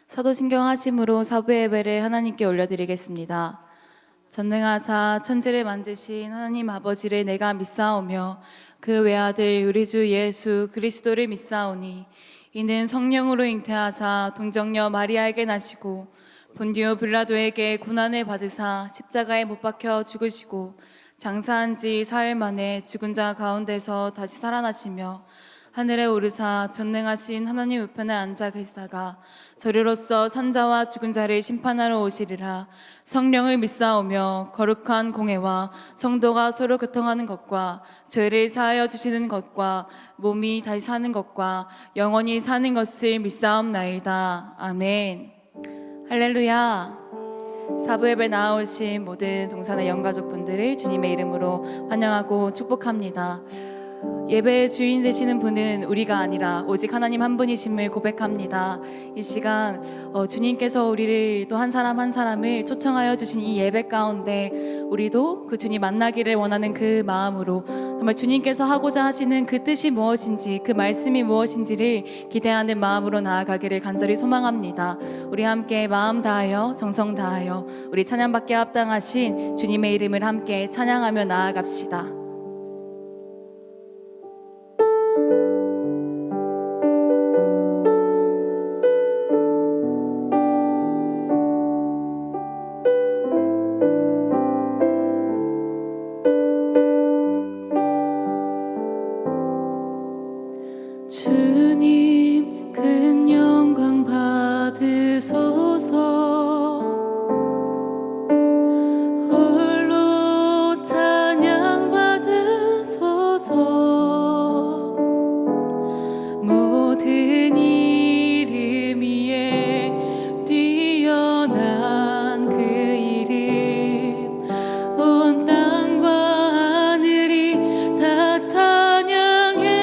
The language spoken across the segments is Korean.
사도신경 하심으로 사부 예배를 하나님께 올려드리겠습니다. 전능하사 천지를 만드신 하나님 아버지를 내가 믿사오며 그 외아들 우리 주 예수 그리스도를 믿사오니 이는 성령으로 잉태하사 동정녀 마리아에게 나시고 본디오 빌라도에게 고난을 받으사 십자가에 못 박혀 죽으시고 장사한 지 사흘 만에 죽은 자 가운데서 다시 살아나시며 하늘에 오르사 전능하신 하나님 우편에 앉아 계시다가 저리로서 산자와 죽은 자를 심판하러 오시리라. 성령을 믿사오며 거룩한 공회와 성도가 서로 교통하는 것과 죄를 사하여 주시는 것과 몸이 다시 사는 것과 영원히 사는 것을 믿사옵나이다. 아멘. 할렐루야. 사부예배 나아오신 모든 동산의 영가족분들을 주님의 이름으로 환영하고 축복합니다. 예배의 주인 되시는 분은 우리가 아니라 오직 하나님 한 분이심을 고백합니다. 이 시간 주님께서 우리를 또 한 사람 한 사람을 초청하여 주신 이 예배 가운데 우리도 그 주님 만나기를 원하는 그 마음으로 정말 주님께서 하고자 하시는 그 뜻이 무엇인지 그 말씀이 무엇인지를 기대하는 마음으로 나아가기를 간절히 소망합니다. 우리 함께 마음 다하여 정성 다하여 우리 찬양받게 합당하신 주님의 이름을 함께 찬양하며 나아갑시다. 주님 큰 영광 받으소서. 홀로 찬양 받으소서. 모든 이름 위에 뛰어난 그 이름 온 땅과 하늘이 다 찬양해.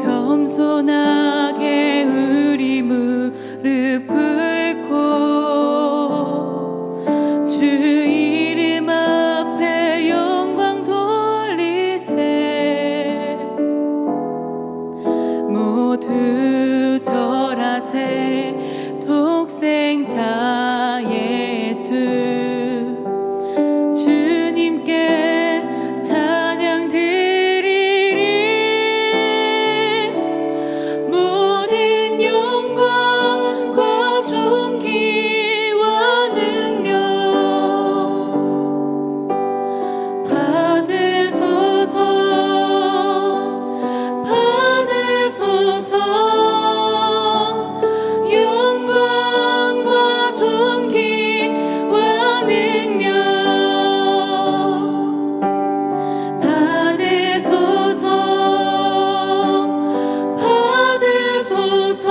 겸손하게 우리 무릎 꿇고 주 이름 앞에 영광 돌리세. 모두 절하세. 독생자 예수 주님께 찬양 드리리. 모든 영광과 존귀와 능력 받으소서. 받으소서. 영광과 존귀와 능력 받으소서. 받으소서.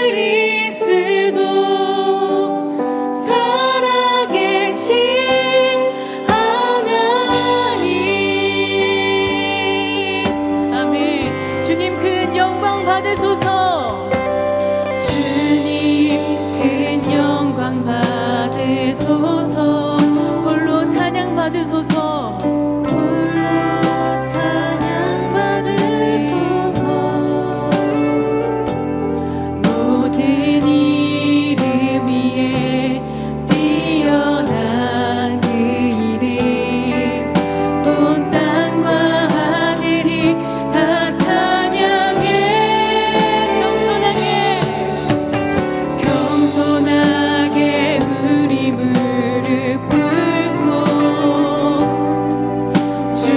그리스도 살아계신 하나님. 아멘. 주님 큰 영광 받으소서. 주님 큰 영광 받으소서. 홀로 찬양 받으소서. 홀로 찬양 받으소서. 모든 이름 위에 뛰어난 그 이름 온 땅과 하늘이 다 찬양해. 겸손하게 우리 무릎 꿇고 주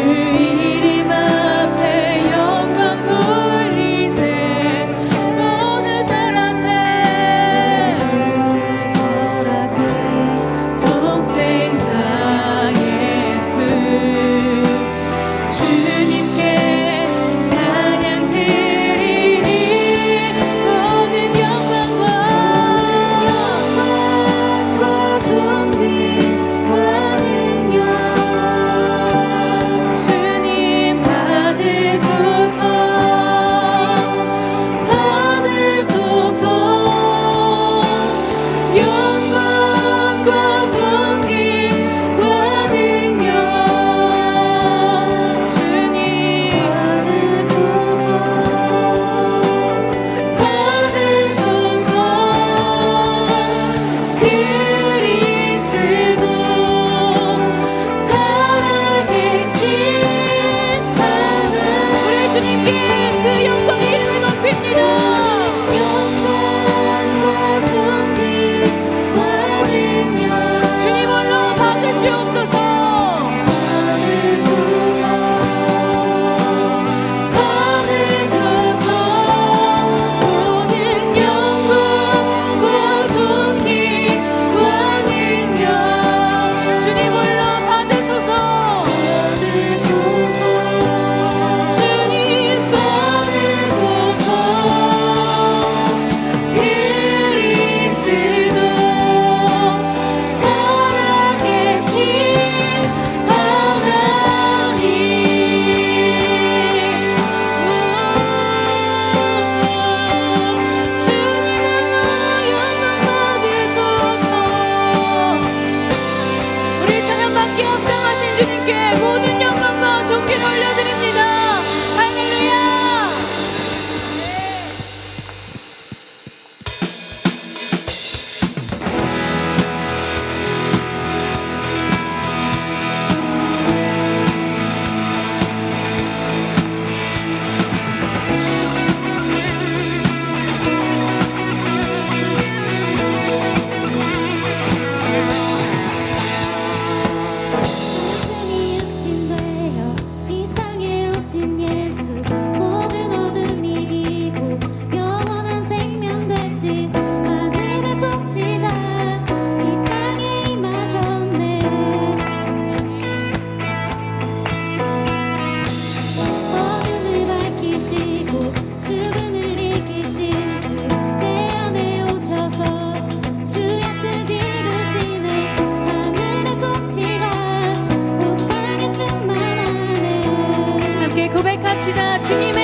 고백합시다. 주님의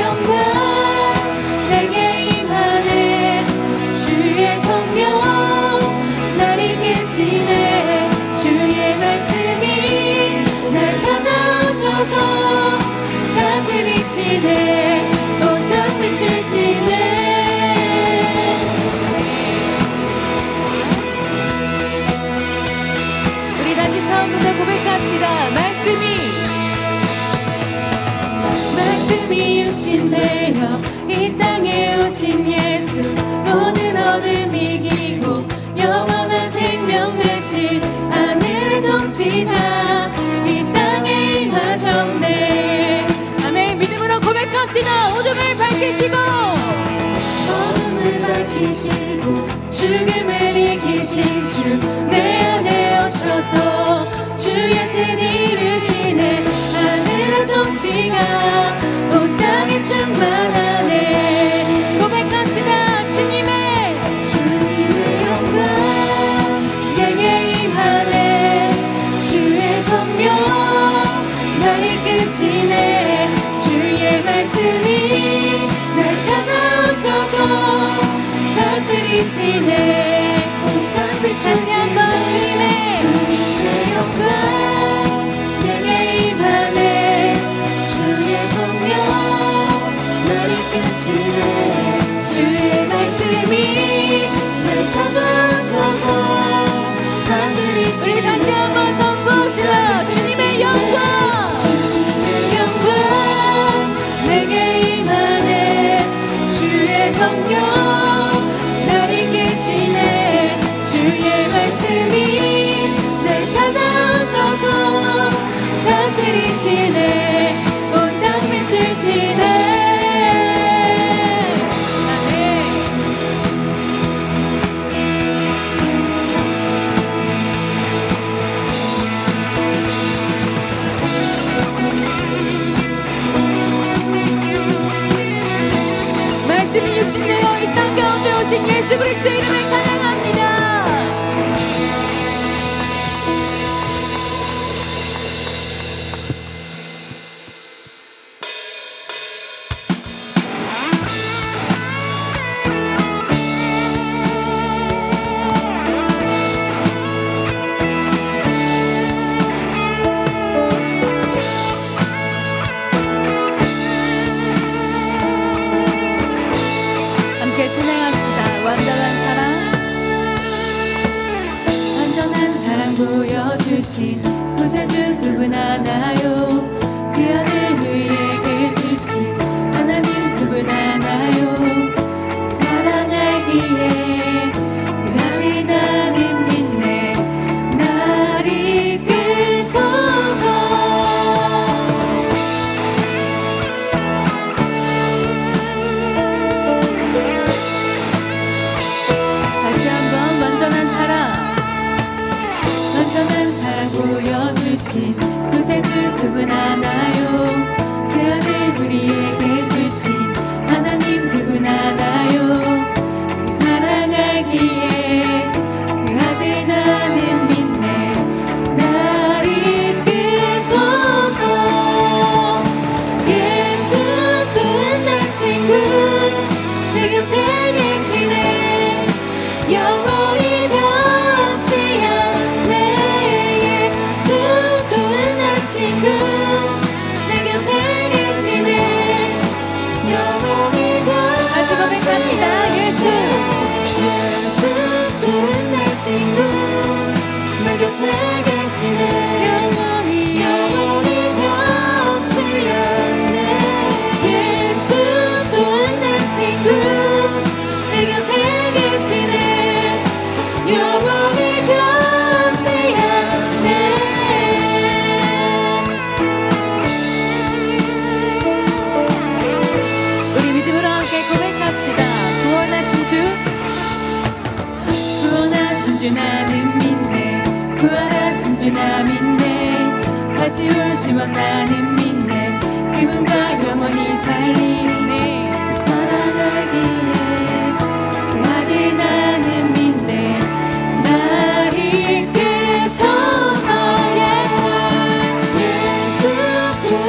영광 내게 임하네. 주의 성령 날 이끄시네. 주의 말씀이 날 찾아오셔서 다스리시네. 온 땅 비추시네. 우리 다시 처음부터 고백합시다. 말씀이 육신 되어 이 땅에 오신 예수, 모든 어둠 이기고 영원한 생명 되신 하늘의 통치자 이 땅에 임하셨네. 아멘. 믿음으로 고백합시다. 어둠을 밝히시고 죽음을 이기신 주 내 안에 오셔서 주의 뜻 이루시네. 하늘의 통치가 온 땅에 충만하네. 고백합시다. 주님의 영광 내게 임하네. 주의 성령 날 이끄시네. 주의 말씀이 날 찾아오셔서 다스리시네. 다시 한번 주님의 영광 내게 임하네. 주의 성령 날 이끄시네. 주의 말씀이 날 찾아오셔서 다스리시네. 우리 다시 한번 선포합시다. 주님의 영광 내게 임하네. 주의 성령 날 이끄시네. 주의 말씀이 날 찾아오셔서 다스리시네. 온 땅 비추시네. 아멘. 말씀이 육신되어 이 땅 가운데 오신 예수 그리스도 이름을 찬양합니다. 함께 찬양합시다. 완전한 사랑 보여주신 구세주 그분 하나요. 그 아들 우리에게 주신 하나님 그분 하나요. 그 사랑 알기에 그 아들 나를 믿네. 날 이끄소서. 다시 한번 완전한 사랑 보여주신 구세주 그분 하나요. 그 아들 우리에게 주신 하나님 그분 하나요. 그 사랑 알기에 그 아들 나는 믿네. 날 이끄소서. 예수 좋은 날 친구 내 곁에 계시네. 영원히 변치 않네. 예수 좋은 날 친구 내 곁에 계시네. 영원히 변치 않네. 예수 좋은 날 친구 내 곁에 계시네. 영원히 변치 않네. 예수 좋은 날 친구 내 곁에 계시네. 영원히 변치 않네. 우리 믿음으로 함께 고백합시다. 구원하신 주 나는 믿네. 구원하신 주 나 믿네. 다시 오실 왕 나는 믿네. 그분과 영원히 살리네. 사랑하기에 그 아들 나는 믿네. 날 이끄소서. 예수 좋은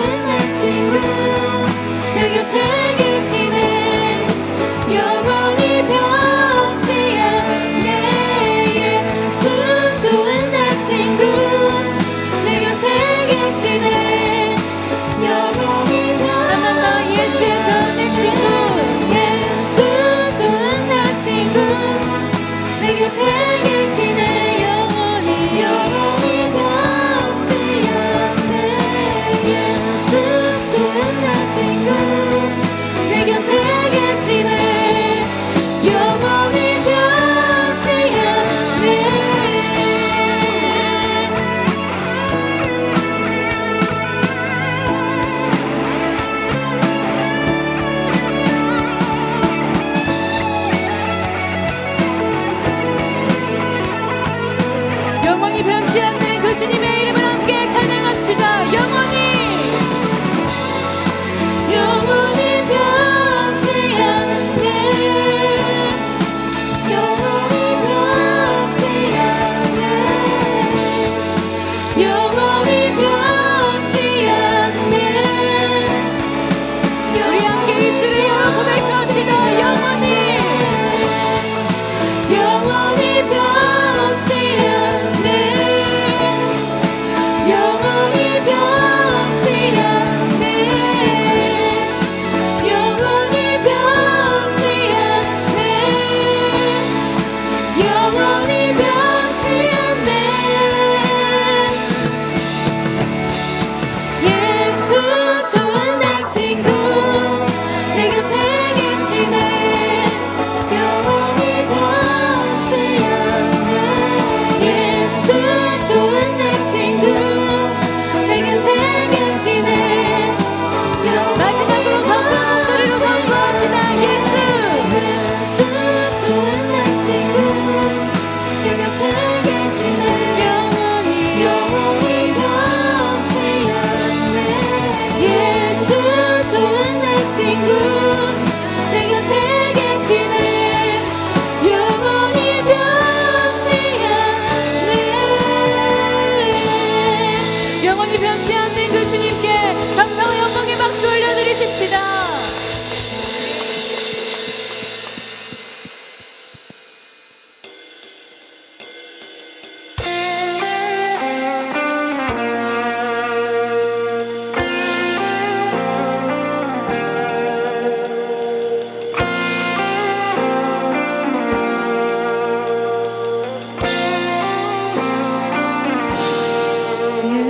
영원히 변치 않는 그 주님께 감사와 영광의 박수 올려드리십시다.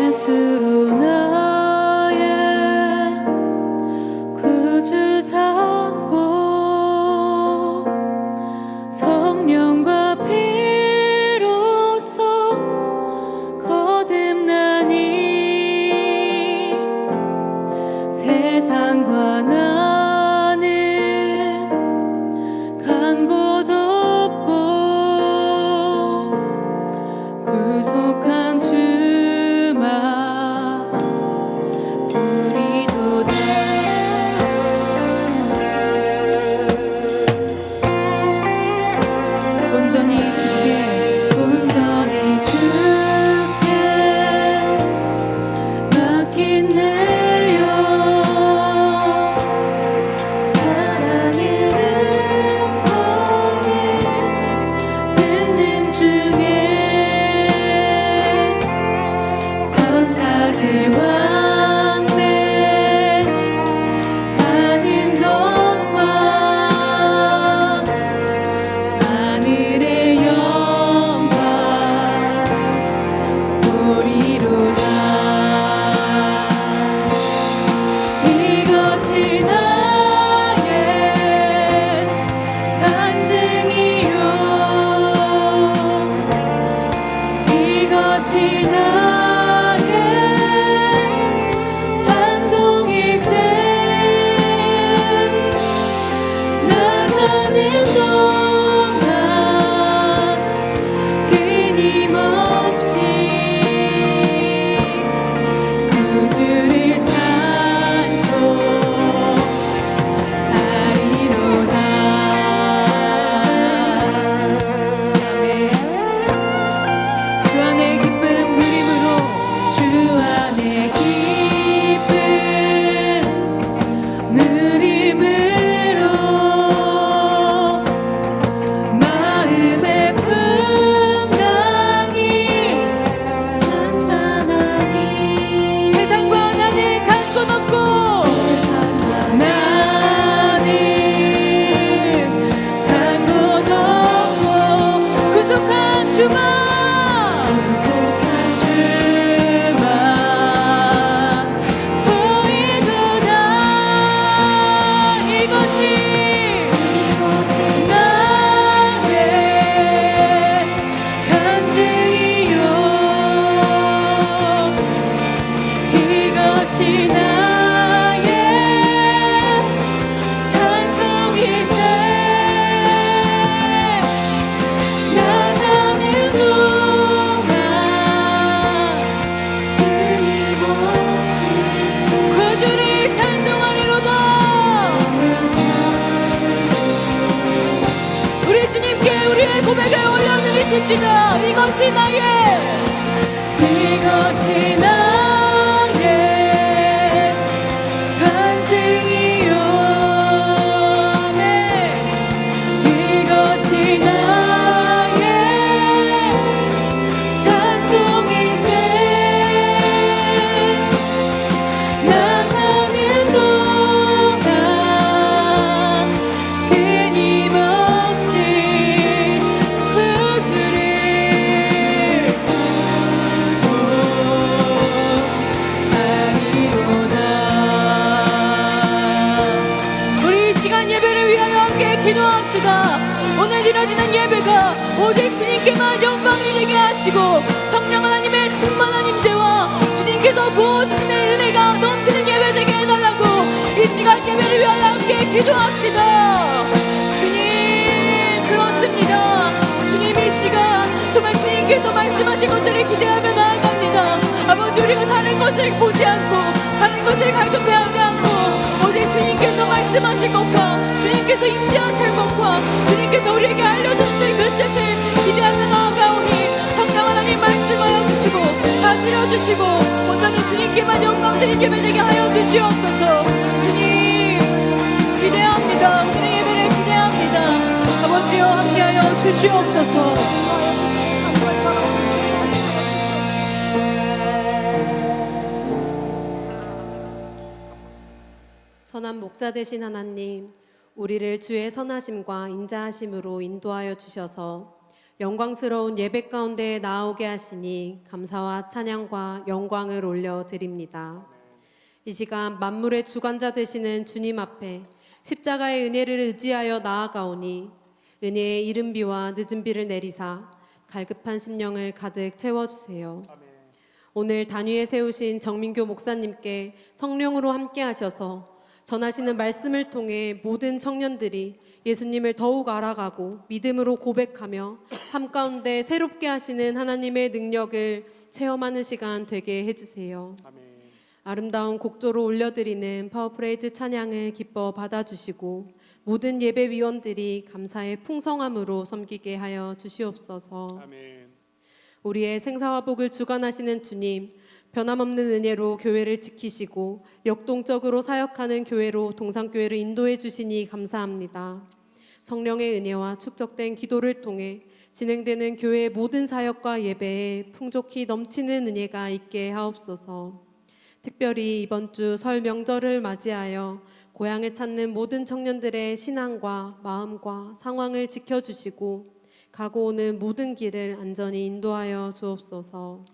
예수로 나의 구주 삼고 성령과 피로써 거듭나니 세상과 나는 간 곳 없고 구속한 주만 우리도다. 온전히 주께 맡긴 내 영, 사랑의 음성을 듣는 중에 천사들 왕래 하는 것과 하늘의 영광 보리로다. 이것이 나의 간증이요, 이것이 나의 찬송일세. 나 사는 동안 끊임없이 구주를 찬송하리로다. 아멘. 주 안의 기쁨 누림으로, 주 안의 기쁨 누림으로 마음의 풍랑이 잔잔하니 세상과 나는 간 곳 없고 나는 간 곳 없고 구속한 주만 보이도다. 이것이 나의 간증이요, 이것이 나의 찬송일세. 나 사는 동안 끊임없이 구주를 찬송하리로다. 우리 주님께 우리의 고백을 올려드리십시다. 이것이 나의 간증이요, 아멘. 이것이 나의 찬송일세. 나 사는 동안 끊임없이 구주를 소하리로다. 우리 이 시간 예배를 위하여 함께 기도합시다. 오늘 드려지는 예배가 오직 주님께만 영광이 되게 하시고 성령 하나님의 충만한 임재와 주님께서 부어주시는 은혜가 넘치는 예배 되게 해달라고 이 시간 예배를 위하여 함께 기도합시다. 주님, 그렇습니다. 주님, 이 시간 정말 주님께서 말씀하신 것들을 기대하며 나아갑니다. 아버지, 우리가 다른 것을 보지 않고 다른 것을 갈급해하지 않고 오직 주님께서 말씀하실 것과 주님께서 임재하실 것과 주님께서 우리에게 알려주실 그 뜻을 기대하며 나아가오니 성령 하나님 말씀하여 주시고 다스려 주시고 온전히 주님께만 영광 드리게 되게 하여 주시옵소서. 주님 기대합니다. 주님 예배를 기대합니다. 아버지여 함께하여 주시옵소서. 선한 목자 되신 하나님, 우리를 주의 선하심과 인자하심으로 인도하여 주셔서 영광스러운 예배 가운데 나오게 하시니 감사와 찬양과 영광을 올려드립니다. 이 시간 만물의 주관자 되시는 주님 앞에 십자가의 은혜를 의지하여 나아가오니 은혜의 이른 비와 늦은 비를 내리사 갈급한 심령을 가득 채워주세요. 오늘 단위에 세우신 정민교 목사님께 성령으로 함께 하셔서 전하시는 말씀을 통해 모든 청년들이 예수님을 더욱 알아가고 믿음으로 고백하며 삶 가운데 새롭게 하시는 하나님의 능력을 체험하는 시간 되게 해주세요. 아멘. 아름다운 곡조로 올려드리는 파워프레이즈 찬양을 기뻐 받아주시고 모든 예배위원들이 감사의 풍성함으로 섬기게 하여 주시옵소서. 아멘. 우리의 생사와 복을 주관하시는 주님, 변함없는 은혜로 교회를 지키시고 역동적으로 사역하는 교회로 동산교회를 인도해 주시니 감사합니다. 성령의 은혜와 축적된 기도를 통해 진행되는 교회의 모든 사역과 예배에 풍족히 넘치는 은혜가 있게 하옵소서. 특별히 이번 주 설 명절을 맞이하여 고향을 찾는 모든 청년들의 신앙과 마음과 상황을 지켜주시고 가고 오는 모든 길을 안전히 인도하여 주옵소서.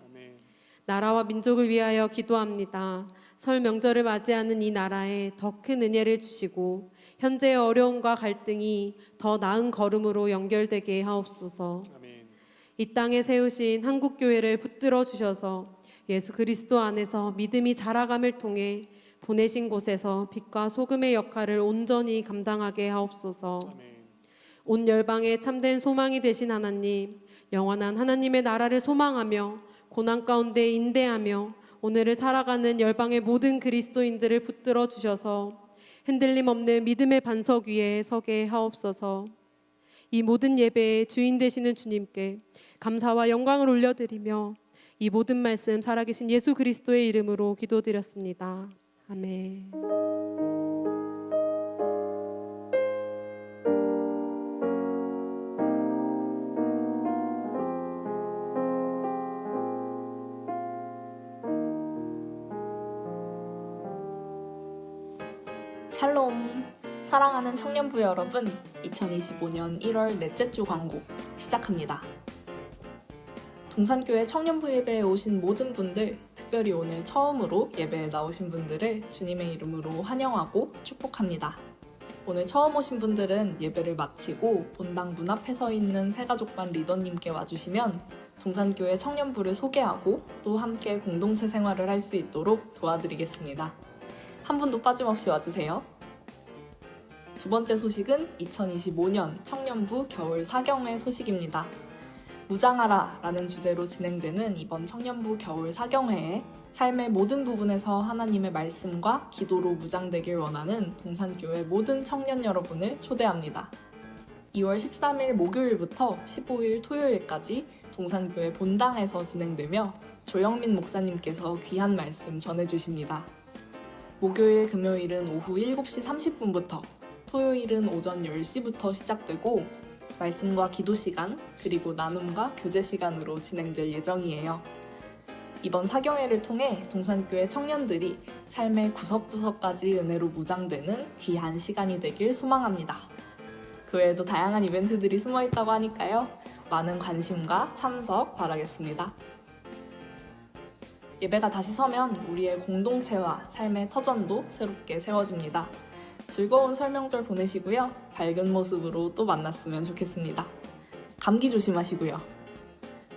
나라와 민족을 위하여 기도합니다. 설 명절을 맞이하는 이 나라에 더 큰 은혜를 주시고 현재의 어려움과 갈등이 더 나은 걸음으로 연결되게 하옵소서. 아멘. 이 땅에 세우신 한국교회를 붙들어 주셔서 예수 그리스도 안에서 믿음이 자라감을 통해 보내신 곳에서 빛과 소금의 역할을 온전히 감당하게 하옵소서. 아멘. 온 열방에 참된 소망이 되신 하나님, 영원한 하나님의 나라를 소망하며 고난 가운데 인내하며 오늘을 살아가는 열방의 모든 그리스도인들을 붙들어 주셔서 흔들림 없는 믿음의 반석 위에 서게 하옵소서. 이 모든 예배의 주인 되시는 주님께 감사와 영광을 올려드리며 이 모든 말씀 살아계신 예수 그리스도의 이름으로 기도드렸습니다. 아멘. 샬롬! 사랑하는 청년부 여러분, 2025년 1월 넷째 주 광고 시작합니다. 동산교회 청년부 예배에 오신 모든 분들, 특별히 오늘 처음으로 예배에 나오신 분들을 주님의 이름으로 환영하고 축복합니다. 오늘 처음 오신 분들은 예배를 마치고 본당 문 앞에 서 있는 새가족반 리더님께 와주시면 동산교회 청년부를 소개하고 또 함께 공동체 생활을 할 수 있도록 도와드리겠습니다. 한 분도 빠짐없이 와주세요. 두 번째 소식은 2025년 청년부 겨울 사경회 소식입니다. 무장하라 라는 주제로 진행되는 이번 청년부 겨울 사경회에 삶의 모든 부분에서 하나님의 말씀과 기도로 무장되길 원하는 동산교회 모든 청년 여러분을 초대합니다. 2월 13일 목요일부터 15일 토요일까지 동산교회 본당에서 진행되며 조영민 목사님께서 귀한 말씀 전해주십니다. 목요일, 금요일은 오후 7시 30분부터, 토요일은 오전 10시부터 시작되고 말씀과 기도 시간, 그리고 나눔과 교제 시간으로 진행될 예정이에요. 이번 사경회를 통해 동산교회 청년들이 삶의 구석구석까지 은혜로 무장되는 귀한 시간이 되길 소망합니다. 그 외에도 다양한 이벤트들이 숨어있다고 하니까요. 많은 관심과 참석 바라겠습니다. 예배가 다시 서면 우리의 공동체와 삶의 터전도 새롭게 세워집니다. 즐거운 설명절 보내시고요. 밝은 모습으로 또 만났으면 좋겠습니다. 감기 조심하시고요.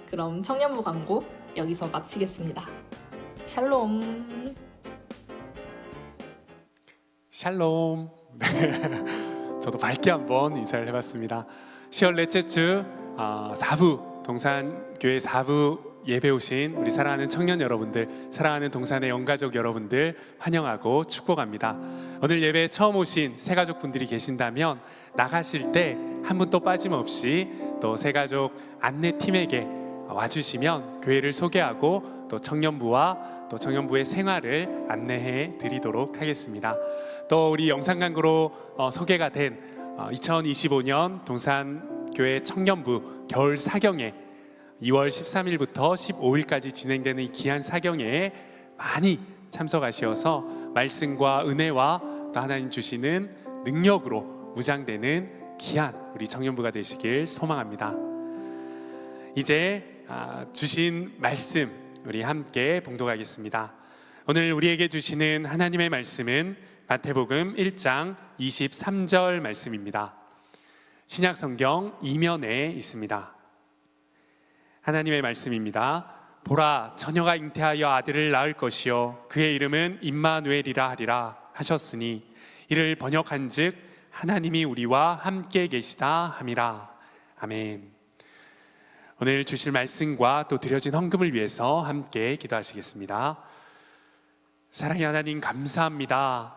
그럼 청년부 광고 여기서 마치겠습니다. 샬롬. 샬롬. 저도 밝게 한번 인사를 해봤습니다. 10월 넷째 주 4부 동산교회 4부 예배 오신 우리 사랑하는 청년 여러분들, 사랑하는 동산의 영가족 여러분들 환영하고 축복합니다. 오늘 예배에 처음 오신 새가족분들이 계신다면 나가실 때 한 분도 빠짐없이 또 새가족 안내팀에게 와주시면 교회를 소개하고 또 청년부와 또 청년부의 생활을 안내해 드리도록 하겠습니다. 또 우리 영상 광고로 소개가 된 2025년 동산교회 청년부 겨울 사경회 2월 13일부터 15일까지 진행되는 이 귀한 사경회에 많이 참석하셔서 말씀과 은혜와 또 하나님 주시는 능력으로 무장되는 귀한 우리 청년부가 되시길 소망합니다. 이제 주신 말씀 우리 함께 봉독하겠습니다. 오늘 우리에게 주시는 하나님의 말씀은 마태복음 1장 23절 말씀입니다. 신약성경 2면에 있습니다. 하나님의 말씀입니다. 보라, 처녀가 잉태하여 아들을 낳을 것이요 그의 이름은 임마누엘이라 하리라 하셨으니 이를 번역한즉 하나님이 우리와 함께 계시다 함이라. 아멘. 오늘 주실 말씀과 또 드려진 헌금을 위해서 함께 기도하시겠습니다. 사랑의 하나님, 감사합니다.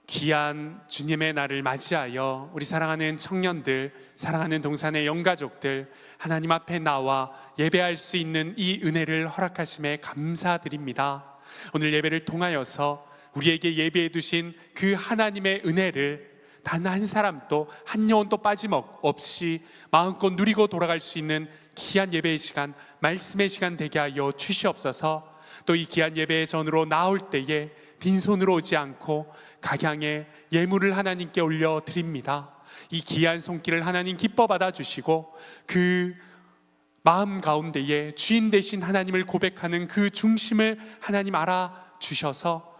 귀한 주님의 날을 맞이하여 우리 사랑하는 청년들, 사랑하는 동산의 영가족들 하나님 앞에 나와 예배할 수 있는 이 은혜를 허락하심에 감사드립니다. 오늘 예배를 통하여서 우리에게 예배해 두신 그 하나님의 은혜를 단 한 사람도 한 영혼도 빠짐없이 마음껏 누리고 돌아갈 수 있는 귀한 예배의 시간, 말씀의 시간 되게 하여 주시옵소서. 또 이 귀한 예배의 전으로 나올 때에 빈손으로 오지 않고 각양의 예물을 하나님께 올려드립니다. 이 귀한 손길을 하나님 기뻐 받아주시고 그 마음 가운데에 주인 되신 하나님을 고백하는 그 중심을 하나님 알아주셔서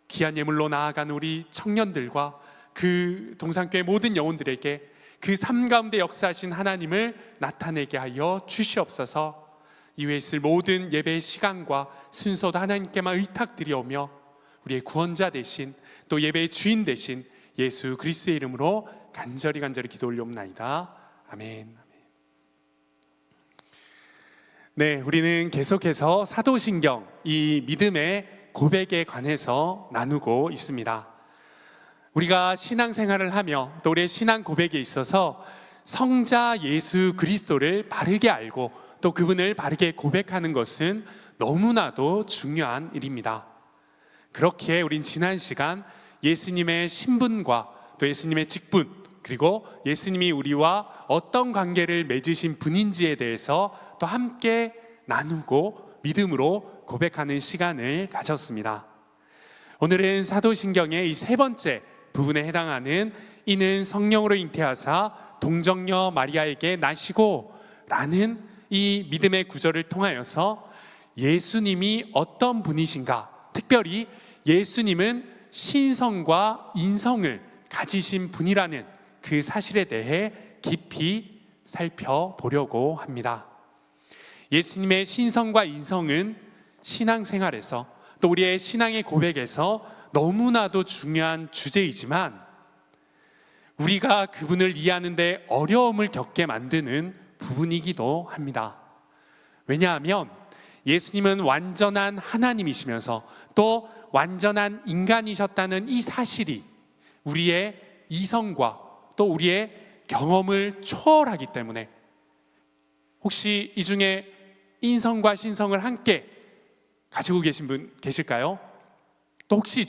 귀한 예물로 나아간 우리 청년들과 그 동산교회 모든 영혼들에게 그 삶 가운데 역사하신 하나님을 나타내게 하여 주시옵소서. 이후에 있을 모든 예배의 시간과 순서도 하나님께만 의탁드리오며 우리의 구원자 되신 또 예배의 주인 되신 예수 그리스도의 이름으로 간절히 기도 올려옵나이다. 아멘. 네, 우리는 계속해서 사도신경 이 믿음의 고백에 관해서 나누고 있습니다. 우리가 신앙생활을 하며 또 우리의 신앙 고백에 있어서 성자 예수 그리스도를 바르게 알고 또 그분을 바르게 고백하는 것은 너무나도 중요한 일입니다. 그렇기에 우린 지난 시간 예수님의 신분과 또 예수님의 직분 그리고 예수님이 우리와 어떤 관계를 맺으신 분인지에 대해서 또 함께 나누고 믿음으로 고백하는 시간을 가졌습니다. 오늘은 사도신경의 이 세 번째 부분에 해당하는 이는 성령으로 잉태하사 동정녀 마리아에게 나시고 라는 이 믿음의 구절을 통하여서 예수님이 어떤 분이신가, 특별히 예수님은 신성과 인성을 가지신 분이라는 그 사실에 대해 깊이 살펴보려고 합니다. 예수님의 신성과 인성은 신앙생활에서 또 우리의 신앙의 고백에서 너무나도 중요한 주제이지만 우리가 그분을 이해하는 데 어려움을 겪게 만드는 부분이기도 합니다. 왜냐하면 예수님은 완전한 하나님이시면서 또 완전한 인간이셨다는 이 사실이 우리의 이성과 또 우리의 경험을 초월하기 때문에 혹시 이 중에 인성과 신성을 함께 가지고 계신 분 계실까요? 또 혹시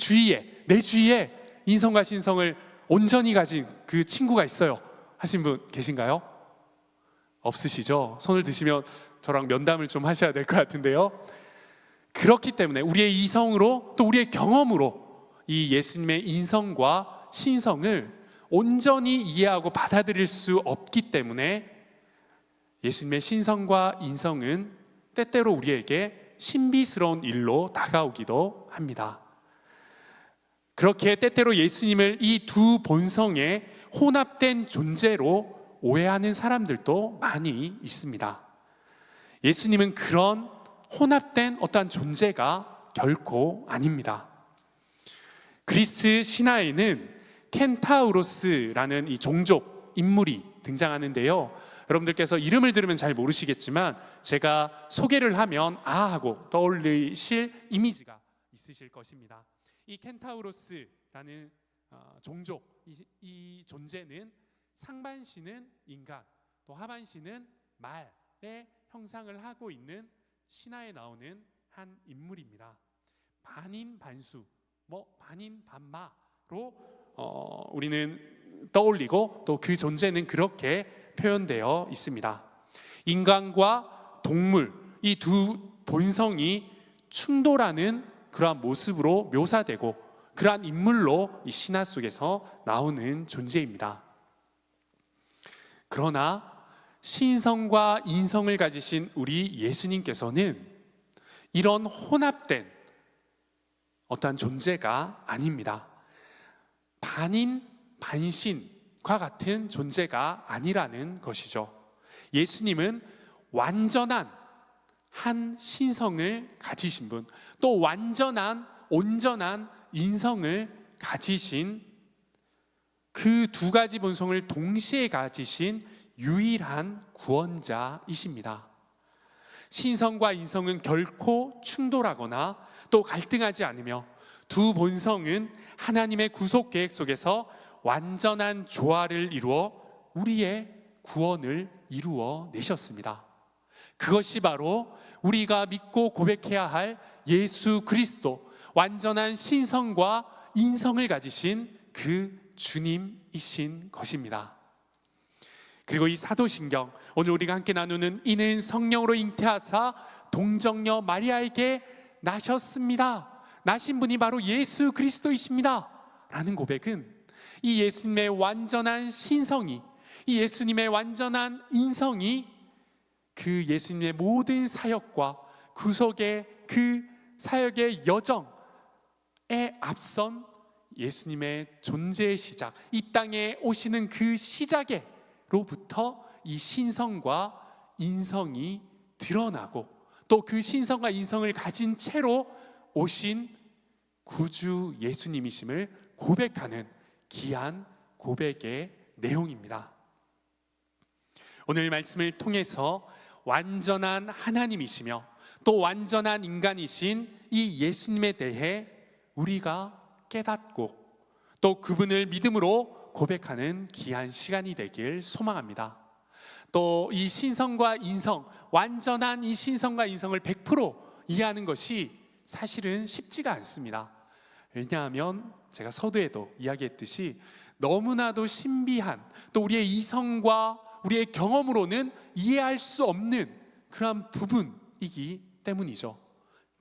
내 주위에 인성과 신성을 온전히 가진 그 친구가 있어요 하신 분 계신가요? 없으시죠? 손을 드시면 저랑 면담을 좀 하셔야 될 것 같은데요. 그렇기 때문에 우리의 이성으로 또 우리의 경험으로 이 예수님의 인성과 신성을 온전히 이해하고 받아들일 수 없기 때문에 예수님의 신성과 인성은 때때로 우리에게 신비스러운 일로 다가오기도 합니다. 그렇게 때때로 예수님을 이 두 본성에 혼합된 존재로 오해하는 사람들도 많이 있습니다. 예수님은 그런 혼합된 어떠한 존재가 결코 아닙니다. 그리스 신화에는 켄타우로스라는 이 종족 인물이 등장하는데요. 여러분들께서 이름을 들으면 잘 모르시겠지만 제가 소개를 하면 하고 떠올리실 이미지가 있으실 것입니다. 이 켄타우로스라는 종족, 이 존재는 상반신은 인간, 또 하반신은 말의 형상을 하고 있는 신화에 나오는 한 인물입니다. 반인반수, 반인반마로 우리는 떠올리고 또 그 존재는 그렇게 표현되어 있습니다. 인간과 동물, 이 두 본성이 충돌하는 그러한 모습으로 묘사되고 그러한 인물로 이 신화 속에서 나오는 존재입니다. 그러나 신성과 인성을 가지신 우리 예수님께서는 이런 혼합된 어떠한 존재가 아닙니다. 반인 반신과 같은 존재가 아니라는 것이죠. 예수님은 완전한 한 신성을 가지신 분, 또 완전한 온전한 인성을 가지신 그 두 가지 본성을 동시에 가지신 유일한 구원자이십니다. 신성과 인성은 결코 충돌하거나 또 갈등하지 않으며 두 본성은 하나님의 구속 계획 속에서 완전한 조화를 이루어 우리의 구원을 이루어 내셨습니다. 그것이 바로 우리가 믿고 고백해야 할 예수 그리스도, 완전한 신성과 인성을 가지신 그 주님이신 것입니다. 그리고 이 사도신경, 오늘 우리가 함께 나누는 이는 성령으로 잉태하사 동정녀 마리아에게 나셨습니다, 나신 분이 바로 예수 그리스도이십니다 라는 고백은 이 예수님의 완전한 신성이, 이 예수님의 완전한 인성이 그 예수님의 모든 사역과 구속의 그 사역의 여정에 앞선 예수님의 존재의 시작, 이 땅에 오시는 그 시작에로부터 이 신성과 인성이 드러나고 또 그 신성과 인성을 가진 채로 오신 구주 예수님이심을 고백하는 귀한 고백의 내용입니다. 오늘 말씀을 통해서 완전한 하나님이시며 또 완전한 인간이신 이 예수님에 대해 우리가 깨닫고 또 그분을 믿음으로 고백하는 귀한 시간이 되길 소망합니다. 또 이 신성과 인성, 완전한 이 신성과 인성을 100% 이해하는 것이 사실은 쉽지가 않습니다. 왜냐하면 제가 서두에도 이야기했듯이 너무나도 신비한, 또 우리의 이성과 우리의 경험으로는 이해할 수 없는 그러한 부분이기 때문이죠.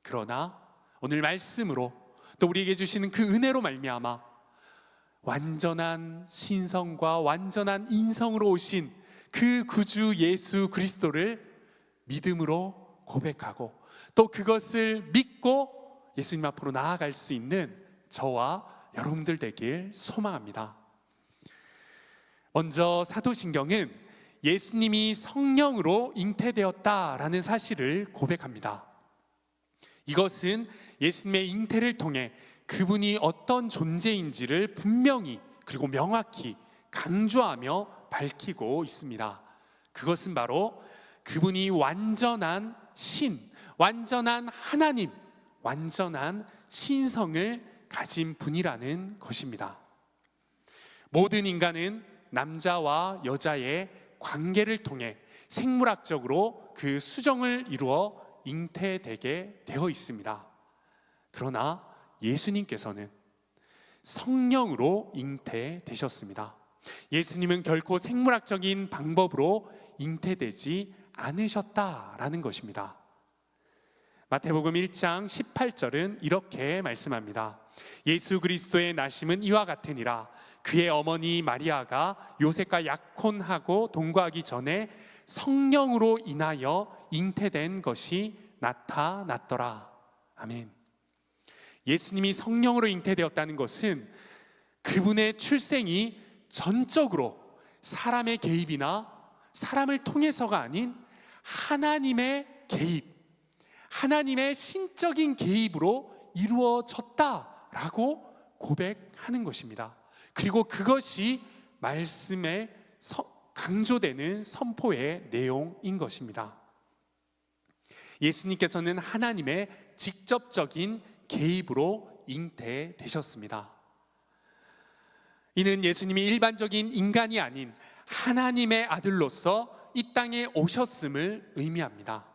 그러나 오늘 말씀으로 또 우리에게 주시는 그 은혜로 말미암아 완전한 신성과 완전한 인성으로 오신 그 구주 예수 그리스도를 믿음으로 고백하고 또 그것을 믿고 예수님 앞으로 나아갈 수 있는 저와 여러분들 되길 소망합니다. 먼저 사도신경은 예수님이 성령으로 잉태되었다라는 사실을 고백합니다. 이것은 예수님의 잉태를 통해 그분이 어떤 존재인지를 분명히 그리고 명확히 강조하며 밝히고 있습니다. 그것은 바로 그분이 완전한 신, 완전한 하나님, 완전한 신성을 가진 분이라는 것입니다. 모든 인간은 남자와 여자의 관계를 통해 생물학적으로 그 수정을 이루어 잉태되게 되어 있습니다. 그러나 예수님께서는 성령으로 잉태되셨습니다. 예수님은 결코 생물학적인 방법으로 잉태되지 않으셨다라는 것입니다. 마태복음 1장 18절은 이렇게 말씀합니다. 예수 그리스도의 나심은 이와 같으니라. 그의 어머니 마리아가 요셉과 약혼하고 동거하기 전에 성령으로 인하여 잉태된 것이 나타났더라. 아멘. 예수님이 성령으로 잉태되었다는 것은 그분의 출생이 전적으로 사람의 개입이나 사람을 통해서가 아닌 하나님의 개입, 하나님의 신적인 개입으로 이루어졌다라고 고백하는 것입니다. 그리고 그것이 말씀에 강조되는 선포의 내용인 것입니다. 예수님께서는 하나님의 직접적인 개입으로 잉태되셨습니다. 이는 예수님이 일반적인 인간이 아닌 하나님의 아들로서 이 땅에 오셨음을 의미합니다.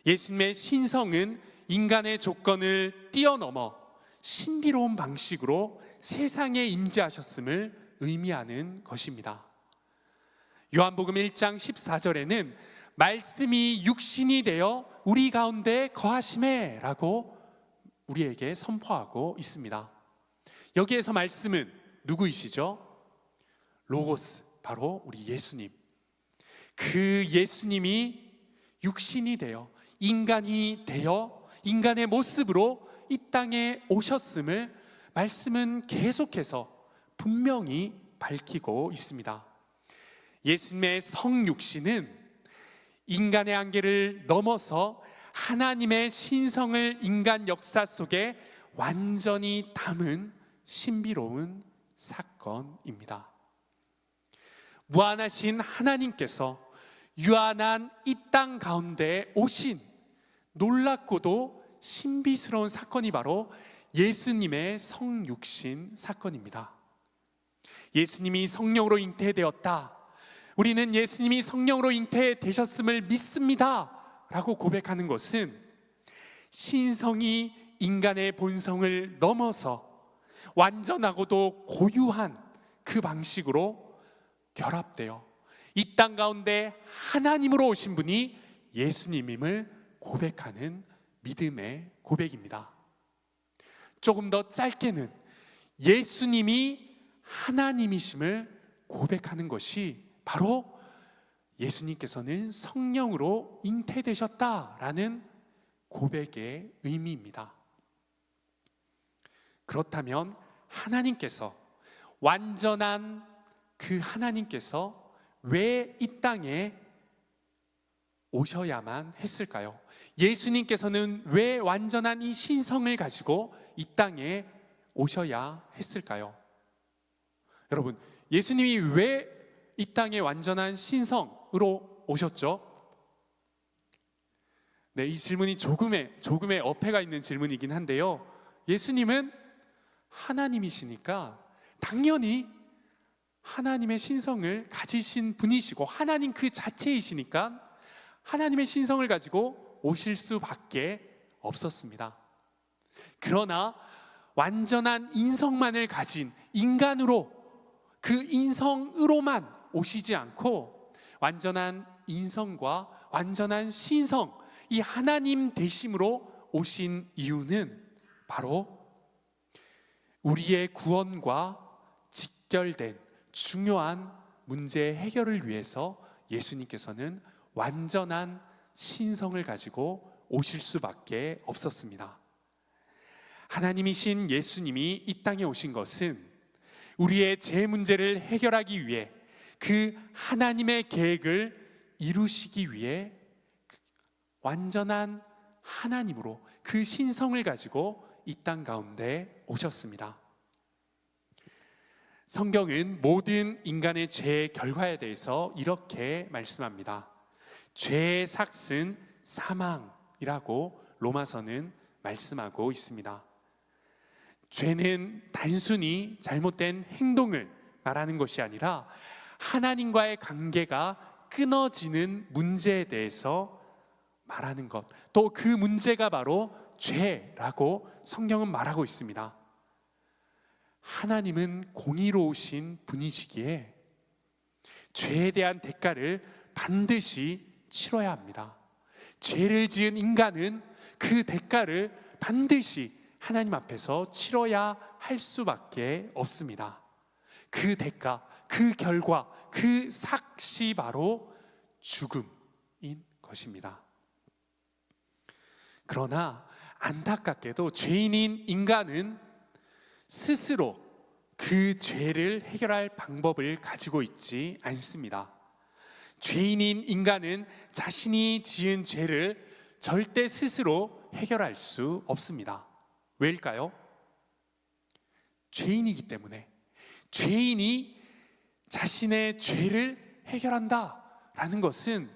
예수님의 신성은 인간의 조건을 뛰어넘어 신비로운 방식으로 세상에 임재하셨음을 의미하는 것입니다. 요한복음 1장 14절에는 말씀이 육신이 되어 우리 가운데 거하심에 라고 우리에게 선포하고 있습니다. 여기에서 말씀은 누구이시죠? 로고스, 바로 우리 예수님. 그 예수님이 육신이 되어 인간이 되어 인간의 모습으로 이 땅에 오셨음을 말씀은 계속해서 분명히 밝히고 있습니다. 예수님의 성육신은 인간의 한계를 넘어서 하나님의 신성을 인간 역사 속에 완전히 담은 신비로운 사건입니다. 무한하신 하나님께서 유한한 이 땅 가운데 오신 놀랍고도 신비스러운 사건이 바로 예수님의 성육신 사건입니다. 예수님이 성령으로 잉태되었다, 우리는 예수님이 성령으로 잉태되셨음을 믿습니다 라고 고백하는 것은 신성이 인간의 본성을 넘어서 완전하고도 고유한 그 방식으로 결합되어 이 땅 가운데 하나님으로 오신 분이 예수님임을 고백하는 믿음의 고백입니다. 조금 더 짧게는 예수님이 하나님이심을 고백하는 것이 바로 예수님께서는 성령으로 잉태되셨다라는 고백의 의미입니다. 그렇다면 하나님께서, 완전한 그 하나님께서 왜 이 땅에 오셔야만 했을까요? 예수님께서는 왜 완전한 이 신성을 가지고 이 땅에 오셔야 했을까요? 여러분, 예수님이 왜 이 땅에 완전한 신성으로 오셨죠? 네, 이 질문이 조금의 어폐가 있는 질문이긴 한데요. 예수님은 하나님이시니까 당연히 하나님의 신성을 가지신 분이시고 하나님 그 자체이시니까 하나님의 신성을 가지고 오실 수밖에 없었습니다. 그러나 완전한 인성만을 가진 인간으로, 그 인성으로만 오시지 않고 완전한 인성과 완전한 신성, 이 하나님 되심으로 오신 이유는 바로 우리의 구원과 직결된 중요한 문제 해결을 위해서 예수님께서는 완전한 신성을 가지고 오실 수밖에 없었습니다. 하나님이신 예수님이 이 땅에 오신 것은 우리의 죄 문제를 해결하기 위해, 그 하나님의 계획을 이루시기 위해 완전한 하나님으로 그 신성을 가지고 이 땅 가운데 오셨습니다. 성경은 모든 인간의 죄의 결과에 대해서 이렇게 말씀합니다. 죄의 삭은 사망이라고 로마서는 말씀하고 있습니다. 죄는 단순히 잘못된 행동을 말하는 것이 아니라 하나님과의 관계가 끊어지는 문제에 대해서 말하는 것, 또 그 문제가 바로 죄라고 성경은 말하고 있습니다. 하나님은 공의로우신 분이시기에 죄에 대한 대가를 반드시 치러야 합니다. 죄를 지은 인간은 그 대가를 반드시 하나님 앞에서 치러야 할 수밖에 없습니다. 그 대가, 그 결과, 그 삭이 바로 죽음인 것입니다. 그러나 안타깝게도 죄인인 인간은 스스로 그 죄를 해결할 방법을 가지고 있지 않습니다. 죄인인 인간은 자신이 지은 죄를 절대 스스로 해결할 수 없습니다. 왜일까요? 죄인이기 때문에. 죄인이 자신의 죄를 해결한다라는 것은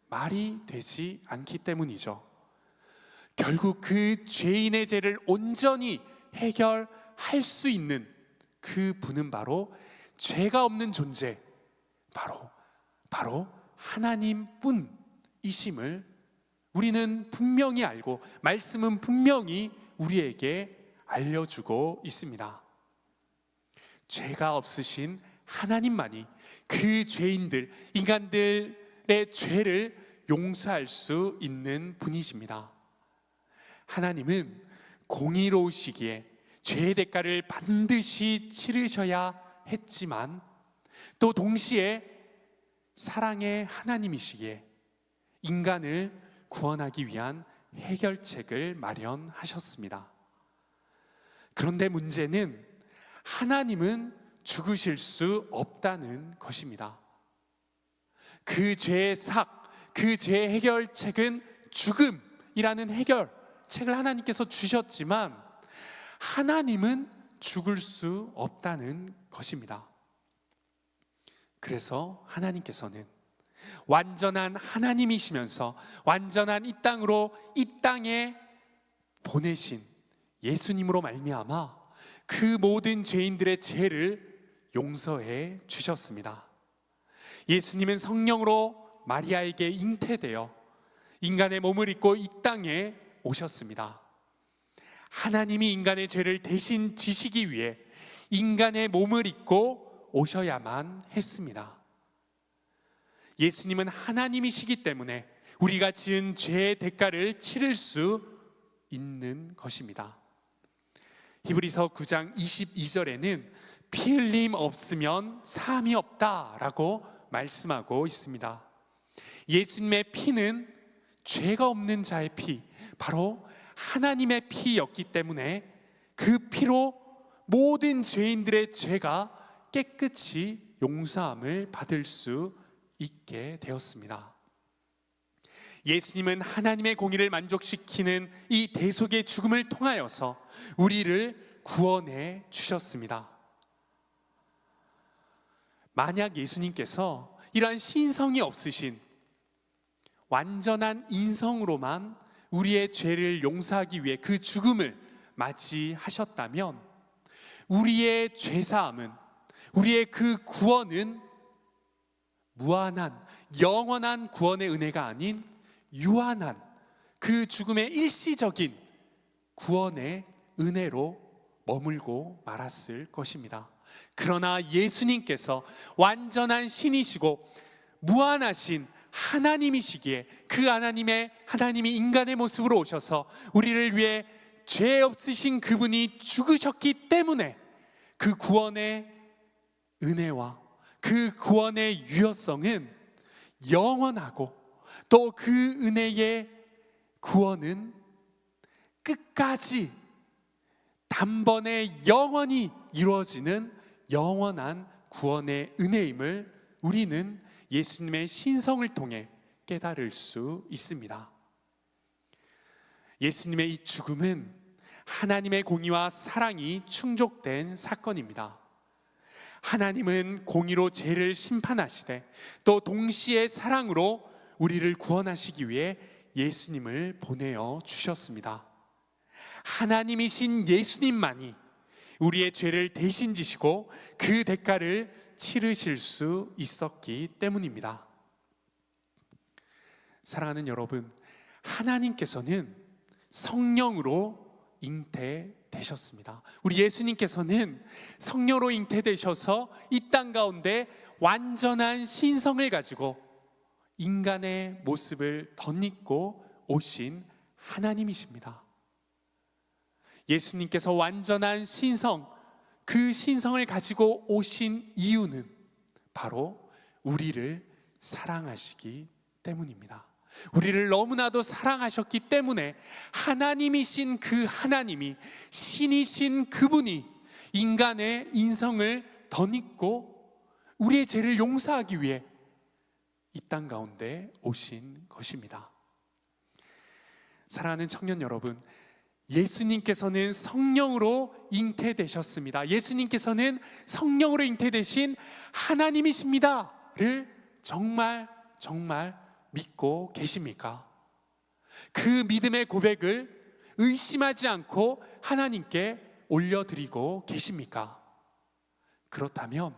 말이 되지 않기 때문이죠. 결국 그 죄인의 죄를 온전히 해결할 수 있는 그 분은 바로 죄가 없는 존재, 바로 하나님뿐이심을 우리는 분명히 알고 말씀은 분명히 우리에게 알려주고 있습니다. 죄가 없으신 하나님만이 그 죄인들, 인간들의 죄를 용서할 수 있는 분이십니다. 하나님은 공의로우시기에 죄의 대가를 반드시 치르셔야 했지만 또 동시에 사랑의 하나님이시기에 인간을 구원하기 위한 해결책을 마련하셨습니다. 그런데 문제는 하나님은 죽으실 수 없다는 것입니다. 그 죄의 그 죄의 해결책은 죽음이라는 해결책을 하나님께서 주셨지만 하나님은 죽을 수 없다는 것입니다. 그래서 하나님께서는 완전한 하나님이시면서 완전한 이 땅에 보내신 예수님으로 말미암아 그 모든 죄인들의 죄를 용서해 주셨습니다. 예수님은 성령으로 마리아에게 잉태되어 인간의 몸을 입고 이 땅에 오셨습니다. 하나님이 인간의 죄를 대신 지시기 위해 인간의 몸을 입고 오셔야만 했습니다. 예수님은 하나님이시기 때문에 우리가 지은 죄의 대가를 치를 수 있는 것입니다. 히브리서 9장 22절에는 피 흘림 없으면 사함이 없다라고 말씀하고 있습니다. 예수님의 피는 죄가 없는 자의 피, 바로 하나님의 피였기 때문에 그 피로 모든 죄인들의 죄가 깨끗이 용서함을 받을 수 있게 되었습니다. 예수님은 하나님의 공의를 만족시키는 이 대속의 죽음을 통하여서 우리를 구원해 주셨습니다. 만약 예수님께서 이러한 신성이 없으신 완전한 인성으로만 우리의 죄를 용서하기 위해 그 죽음을 맞이하셨다면 우리의 죄사함은, 우리의 그 구원은 무한한 영원한 구원의 은혜가 아닌 유한한 그 죽음의 일시적인 구원의 은혜로 머물고 말았을 것입니다. 그러나 예수님께서 완전한 신이시고 무한하신 하나님이시기에 그 하나님이 인간의 모습으로 오셔서 우리를 위해 죄 없으신 그분이 죽으셨기 때문에 그 구원의 은혜와 그 구원의 유효성은 영원하고 또 그 은혜의 구원은 끝까지 단번에 영원히 이루어지는 영원한 구원의 은혜임을 우리는 예수님의 신성을 통해 깨달을 수 있습니다. 예수님의 이 죽음은 하나님의 공의와 사랑이 충족된 사건입니다. 하나님은 공의로 죄를 심판하시되 또 동시에 사랑으로 우리를 구원하시기 위해 예수님을 보내어 주셨습니다. 하나님이신 예수님만이 우리의 죄를 대신 지시고 그 대가를 치르실 수 있었기 때문입니다. 사랑하는 여러분, 하나님께서는 성령으로 잉태되셨습니다. 우리 예수님께서는 성령으로 잉태되셔서 이 땅 가운데 완전한 신성을 가지고 인간의 모습을 덧입고 오신 하나님이십니다. 예수님께서 완전한 신성, 그 신성을 가지고 오신 이유는 바로 우리를 사랑하시기 때문입니다. 우리를 너무나도 사랑하셨기 때문에 하나님이신 그 하나님이, 신이신 그분이 인간의 인성을 덧입고 우리의 죄를 용서하기 위해 이 땅 가운데 오신 것입니다. 사랑하는 청년 여러분, 예수님께서는 성령으로 잉태되셨습니다. 예수님께서는 성령으로 잉태되신 하나님이십니다를 정말 믿고 계십니까? 그 믿음의 고백을 의심하지 않고 하나님께 올려드리고 계십니까? 그렇다면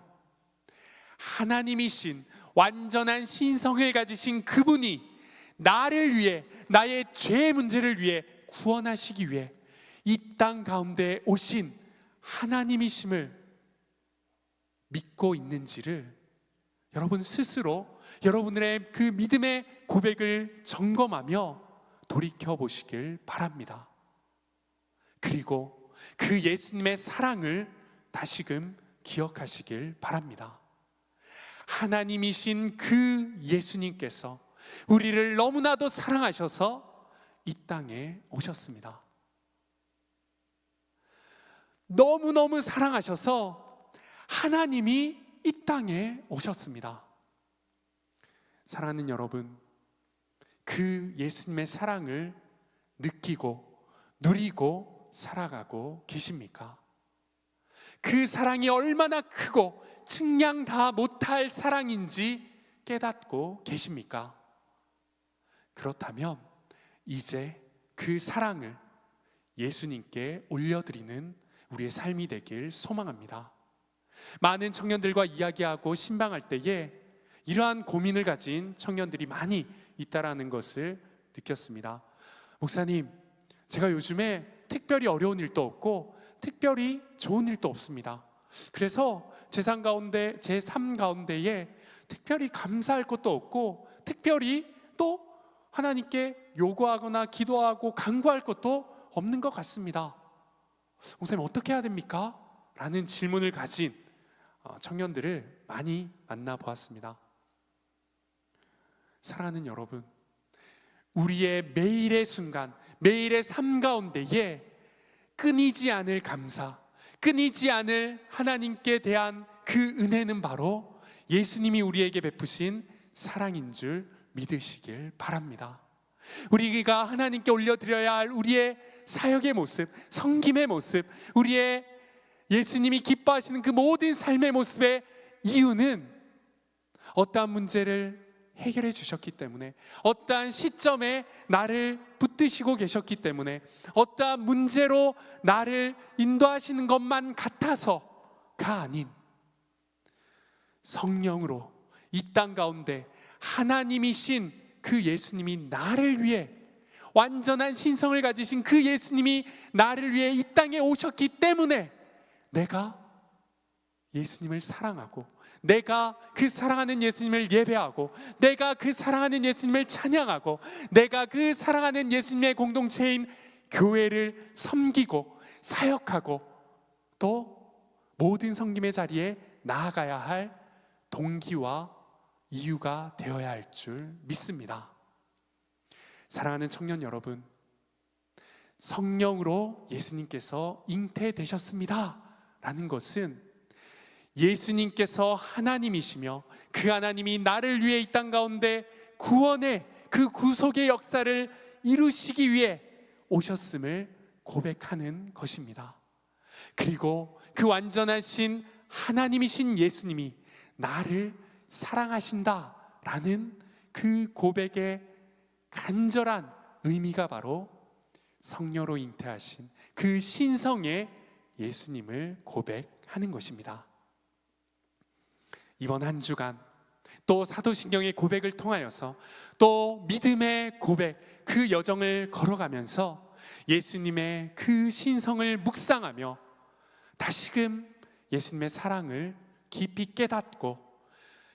하나님이신 완전한 신성을 가지신 그분이 나를 위해, 나의 죄의 문제를 위해 구원하시기 위해 이 땅 가운데 오신 하나님이심을 믿고 있는지를 여러분 스스로 여러분의 그 믿음의 고백을 점검하며 돌이켜 보시길 바랍니다. 그리고 그 예수님의 사랑을 다시금 기억하시길 바랍니다. 하나님이신 그 예수님께서 우리를 너무나도 사랑하셔서 이 땅에 오셨습니다. 너무너무 사랑하셔서 하나님이 이 땅에 오셨습니다. 사랑하는 여러분, 그 예수님의 사랑을 느끼고 누리고 살아가고 계십니까? 그 사랑이 얼마나 크고 측량 다 못할 사랑인지 깨닫고 계십니까? 그렇다면 이제 그 사랑을 예수님께 올려드리는 우리의 삶이 되길 소망합니다. 많은 청년들과 이야기하고 신방할 때에 이러한 고민을 가진 청년들이 많이 있다라는 것을 느꼈습니다. 목사님, 제가 요즘에 특별히 어려운 일도 없고 특별히 좋은 일도 없습니다. 그래서 제 삶 가운데에 특별히 감사할 것도 없고 특별히 또 하나님께 요구하거나 기도하고 간구할 것도 없는 것 같습니다. 목사님, 어떻게 해야 됩니까? 라는 질문을 가진 청년들을 많이 만나보았습니다. 사랑하는 여러분, 우리의 매일의 순간, 매일의 삶 가운데에 끊이지 않을 감사, 끊이지 않을 하나님께 대한 그 은혜는 바로 예수님이 우리에게 베푸신 사랑인 줄 믿으시길 바랍니다. 우리가 하나님께 올려드려야 할 우리의 사역의 모습, 섬김의 모습, 우리의 예수님이 기뻐하시는 그 모든 삶의 모습의 이유는 어떠한 문제를 해결해 주셨기 때문에, 어떠한 시점에 나를 붙드시고 계셨기 때문에, 어떠한 문제로 나를 인도하시는 것만 같아서가 아닌 성령으로 이 땅 가운데 하나님이신 그 예수님이 나를 위해, 완전한 신성을 가지신 그 예수님이 나를 위해 이 땅에 오셨기 때문에 내가 예수님을 사랑하고, 내가 그 사랑하는 예수님을 예배하고, 내가 그 사랑하는 예수님을 찬양하고, 내가 그 사랑하는 예수님의 공동체인 교회를 섬기고 사역하고 또 모든 섬김의 자리에 나아가야 할 동기와 이유가 되어야 할 줄 믿습니다. 사랑하는 청년 여러분, 성령으로 예수님께서 잉태되셨습니다 라는 것은 예수님께서 하나님이시며 그 하나님이 나를 위해 이 땅 가운데 구원의 그 구속의 역사를 이루시기 위해 오셨음을 고백하는 것입니다. 그리고 그 완전하신 하나님이신 예수님이 나를 사랑하신다라는 그 고백의 간절한 의미가 바로 성녀로 잉태하신 그 신성의 예수님을 고백하는 것입니다. 이번 한 주간 또 사도신경의 고백을 통하여서 또 믿음의 고백, 그 여정을 걸어가면서 예수님의 그 신성을 묵상하며 다시금 예수님의 사랑을 깊이 깨닫고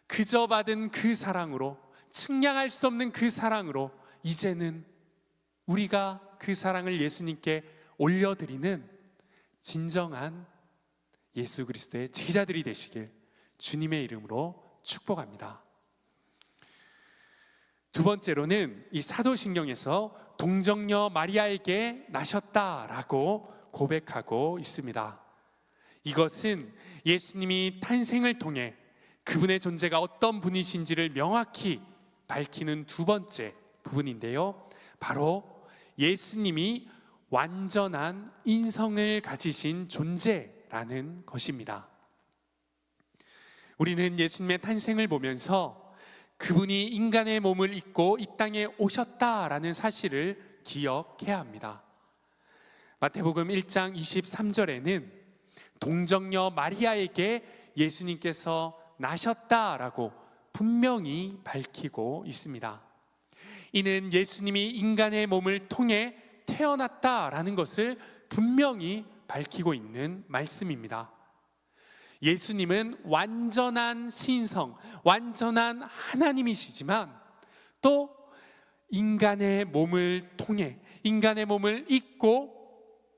그저 받은 그 사랑으로, 측량할 수 없는 그 사랑으로 이제는 우리가 그 사랑을 예수님께 올려드리는 진정한 예수 그리스도의 제자들이 되시길 주님의 이름으로 축복합니다. 두 번째로는 이 사도신경에서 동정녀 마리아에게 나셨다라고 고백하고 있습니다. 이것은 예수님이 탄생을 통해 그분의 존재가 어떤 분이신지를 명확히 밝히는 두 번째 부분인데요, 바로 예수님이 완전한 인성을 가지신 존재라는 것입니다. 우리는 예수님의 탄생을 보면서 그분이 인간의 몸을 입고 이 땅에 오셨다라는 사실을 기억해야 합니다. 마태복음 1장 23절에는 동정녀 마리아에게 예수님께서 나셨다라고 분명히 밝히고 있습니다. 이는 예수님이 인간의 몸을 통해 태어났다라는 것을 분명히 밝히고 있는 말씀입니다. 예수님은 완전한 신성, 완전한 하나님이시지만 또 인간의 몸을 통해, 인간의 몸을 입고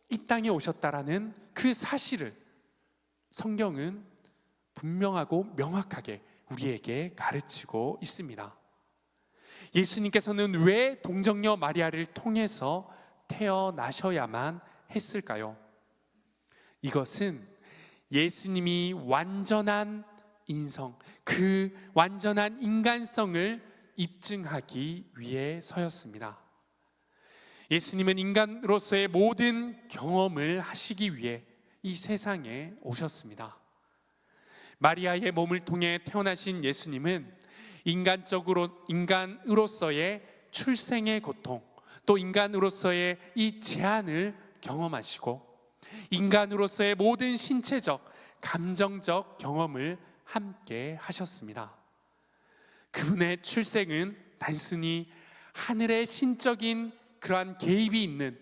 이 땅에 오셨다라는 그 사실을 성경은 분명하고 명확하게 우리에게 가르치고 있습니다. 예수님께서는 왜 동정녀 마리아를 통해서 태어나셔야만 했을까요? 이것은 예수님이 완전한 인성, 그 완전한 인간성을 입증하기 위해서였습니다. 예수님은 인간으로서의 모든 경험을 하시기 위해 이 세상에 오셨습니다. 마리아의 몸을 통해 태어나신 예수님은 인간으로서의 출생의 고통, 또 인간으로서의 이 재한을 경험하시고 인간으로서의 모든 신체적, 감정적 경험을 함께 하셨습니다. 그분의 출생은 단순히 하늘의 신적인 그러한 개입이 있는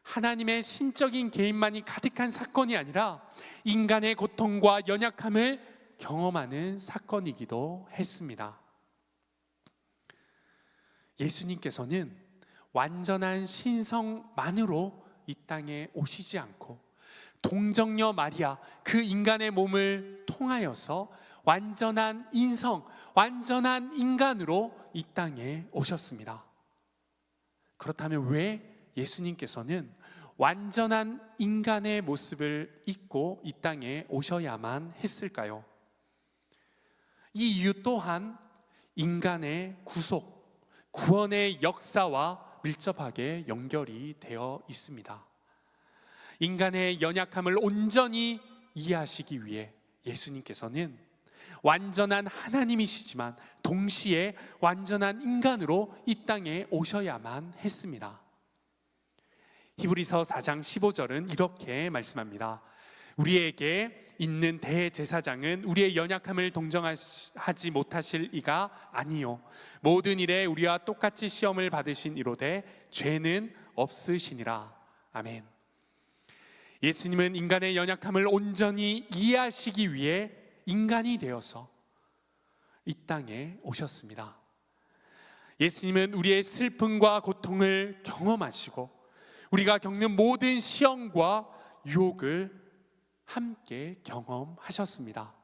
하나님의 신적인 개입만이 가득한 사건이 아니라 인간의 고통과 연약함을 경험하는 사건이기도 했습니다. 예수님께서는 완전한 신성만으로 이 땅에 오시지 않고 동정녀 마리아, 그 인간의 몸을 통하여서 완전한 인성, 완전한 인간으로 이 땅에 오셨습니다. 그렇다면 왜 예수님께서는 완전한 인간의 모습을 입고 이 땅에 오셔야만 했을까요? 이 이유 또한 인간의 구속, 구원의 역사와 밀접하게 연결이 되어 있습니다. 인간의 연약함을 온전히 이해하시기 위해 예수님께서는 완전한 하나님이시지만 동시에 완전한 인간으로 이 땅에 오셔야만 했습니다. 히브리서 4장 15절은 이렇게 말씀합니다. 우리에게 있는 대제사장은 우리의 연약함을 동정하지 못하실 이가 아니요 모든 일에 우리와 똑같이 시험을 받으신 이로되 죄는 없으시니라. 아멘. 예수님은 인간의 연약함을 온전히 이해하시기 위해 인간이 되어서 이 땅에 오셨습니다. 예수님은 우리의 슬픔과 고통을 경험하시고 우리가 겪는 모든 시험과 유혹을 함께 경험하셨습니다.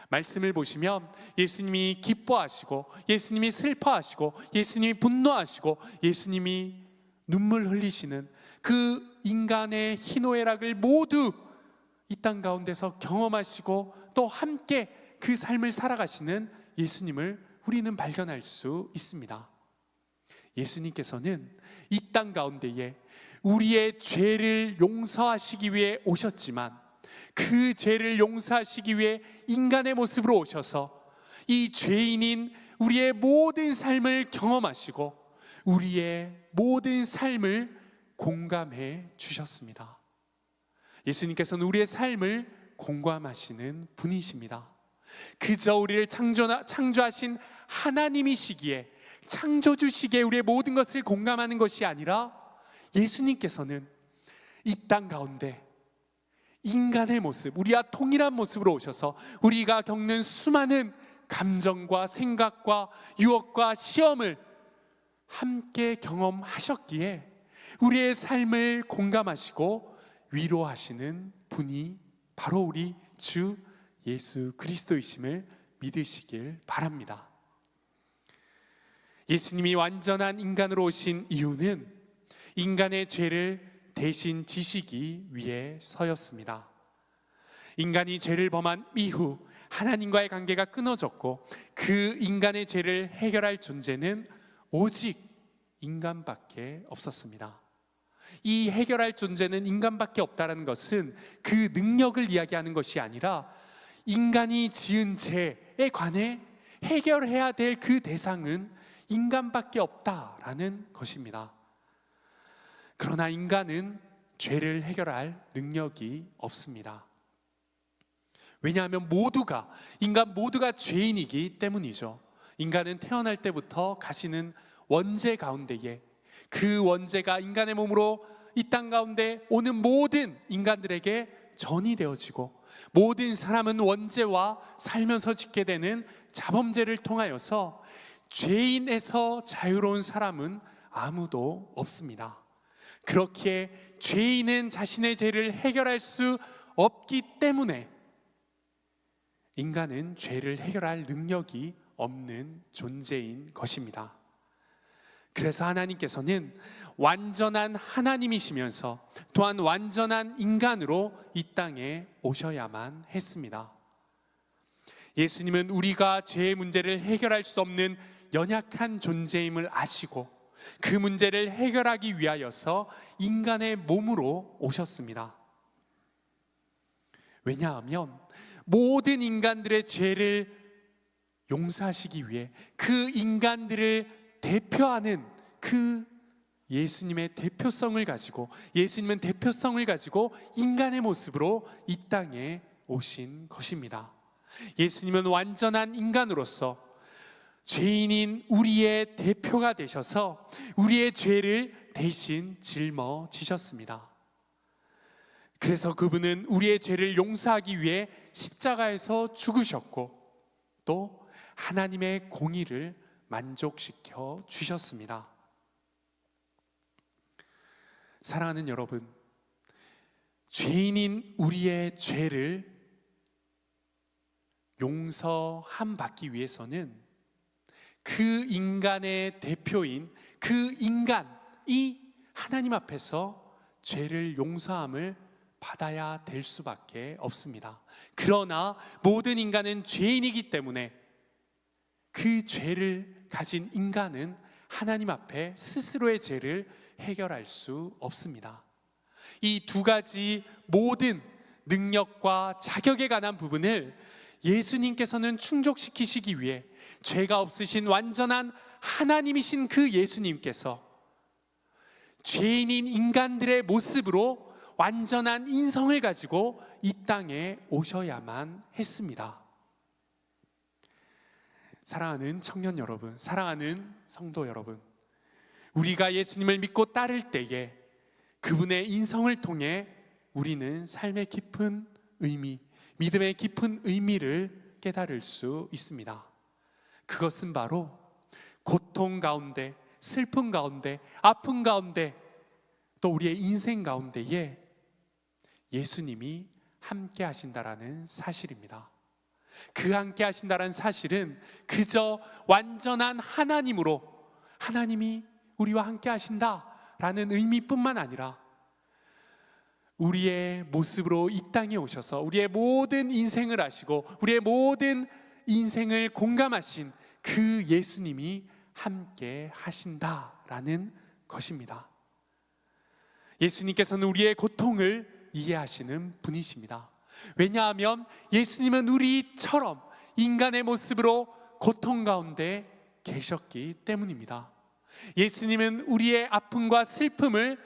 말씀을 보시면 예수님이 기뻐하시고 예수님이 슬퍼하시고 예수님이 분노하시고 예수님이 눈물 흘리시는 그 인간의 희노애락을 모두 이 땅 가운데서 경험하시고 또 함께 그 삶을 살아가시는 예수님을 우리는 발견할 수 있습니다. 예수님께서는 이 땅 가운데에 우리의 죄를 용서하시기 위해 오셨지만 그 죄를 용서하시기 위해 인간의 모습으로 오셔서 이 죄인인 우리의 모든 삶을 경험하시고 우리의 모든 삶을 공감해 주셨습니다. 예수님께서는 우리의 삶을 공감하시는 분이십니다. 그저 우리를 창조하신 하나님이시기에 창조주시기에 우리의 모든 것을 공감하는 것이 아니라 예수님께서는 이 땅 가운데 인간의 모습, 우리와 동일한 모습으로 오셔서 우리가 겪는 수많은 감정과 생각과 유혹과 시험을 함께 경험하셨기에 우리의 삶을 공감하시고 위로하시는 분이 바로 우리 주 예수 그리스도이심을 믿으시길 바랍니다. 예수님이 완전한 인간으로 오신 이유는 인간의 죄를 대신 지시기 위해서였습니다. 인간이 죄를 범한 이후 하나님과의 관계가 끊어졌고 그 인간의 죄를 해결할 존재는 오직 인간밖에 없었습니다. 이 해결할 존재는 인간밖에 없다는 것은 그 능력을 이야기하는 것이 아니라 인간이 지은 죄에 관해 해결해야 될 그 대상은 인간밖에 없다라는 것입니다. 그러나 인간은 죄를 해결할 능력이 없습니다. 왜냐하면 인간 모두가 죄인이기 때문이죠. 인간은 태어날 때부터 가지는 원죄 가운데에 그 원죄가 인간의 몸으로 이 땅 가운데 오는 모든 인간들에게 전이 되어지고 모든 사람은 원죄와 살면서 짓게 되는 자범죄를 통하여서 죄인에서 자유로운 사람은 아무도 없습니다. 그렇기에 죄인은 자신의 죄를 해결할 수 없기 때문에 인간은 죄를 해결할 능력이 없는 존재인 것입니다. 그래서 하나님께서는 완전한 하나님이시면서 또한 완전한 인간으로 이 땅에 오셔야만 했습니다. 예수님은 우리가 죄의 문제를 해결할 수 없는 연약한 존재임을 아시고 그 문제를 해결하기 위하여서 인간의 몸으로 오셨습니다. 왜냐하면 모든 인간들의 죄를 용서하시기 위해 그 인간들을 대표하는 그 예수님의 대표성을 가지고 예수님은 대표성을 가지고 인간의 모습으로 이 땅에 오신 것입니다. 예수님은 완전한 인간으로서 죄인인 우리의 대표가 되셔서 우리의 죄를 대신 짊어지셨습니다. 그래서 그분은 우리의 죄를 용서하기 위해 십자가에서 죽으셨고 또 하나님의 공의를 만족시켜 주셨습니다. 사랑하는 여러분, 죄인인 우리의 죄를 용서함 받기 위해서는 그 인간의 대표인 그 인간이 하나님 앞에서 죄를 용서함을 받아야 될 수밖에 없습니다. 그러나 모든 인간은 죄인이기 때문에 그 죄를 가진 인간은 하나님 앞에 스스로의 죄를 해결할 수 없습니다. 이 두 가지 모든 능력과 자격에 관한 부분을 예수님께서는 충족시키시기 위해 죄가 없으신 완전한 하나님이신 그 예수님께서 죄인인 인간들의 모습으로 완전한 인성을 가지고 이 땅에 오셔야만 했습니다. 사랑하는 청년 여러분, 사랑하는 성도 여러분, 우리가 예수님을 믿고 따를 때에 그분의 인성을 통해 우리는 삶의 깊은 의미, 믿음의 깊은 의미를 깨달을 수 있습니다. 그것은 바로 고통 가운데, 슬픔 가운데, 아픔 가운데, 또 우리의 인생 가운데에 예수님이 함께 하신다라는 사실입니다. 그 함께 하신다라는 사실은 그저 완전한 하나님으로 하나님이 우리와 함께 하신다라는 의미뿐만 아니라 우리의 모습으로 이 땅에 오셔서 우리의 모든 인생을 아시고 우리의 모든 인생을 공감하신 그 예수님이 함께 하신다라는 것입니다. 예수님께서는 우리의 고통을 이해하시는 분이십니다. 왜냐하면 예수님은 우리처럼 인간의 모습으로 고통 가운데 계셨기 때문입니다. 예수님은 우리의 아픔과 슬픔을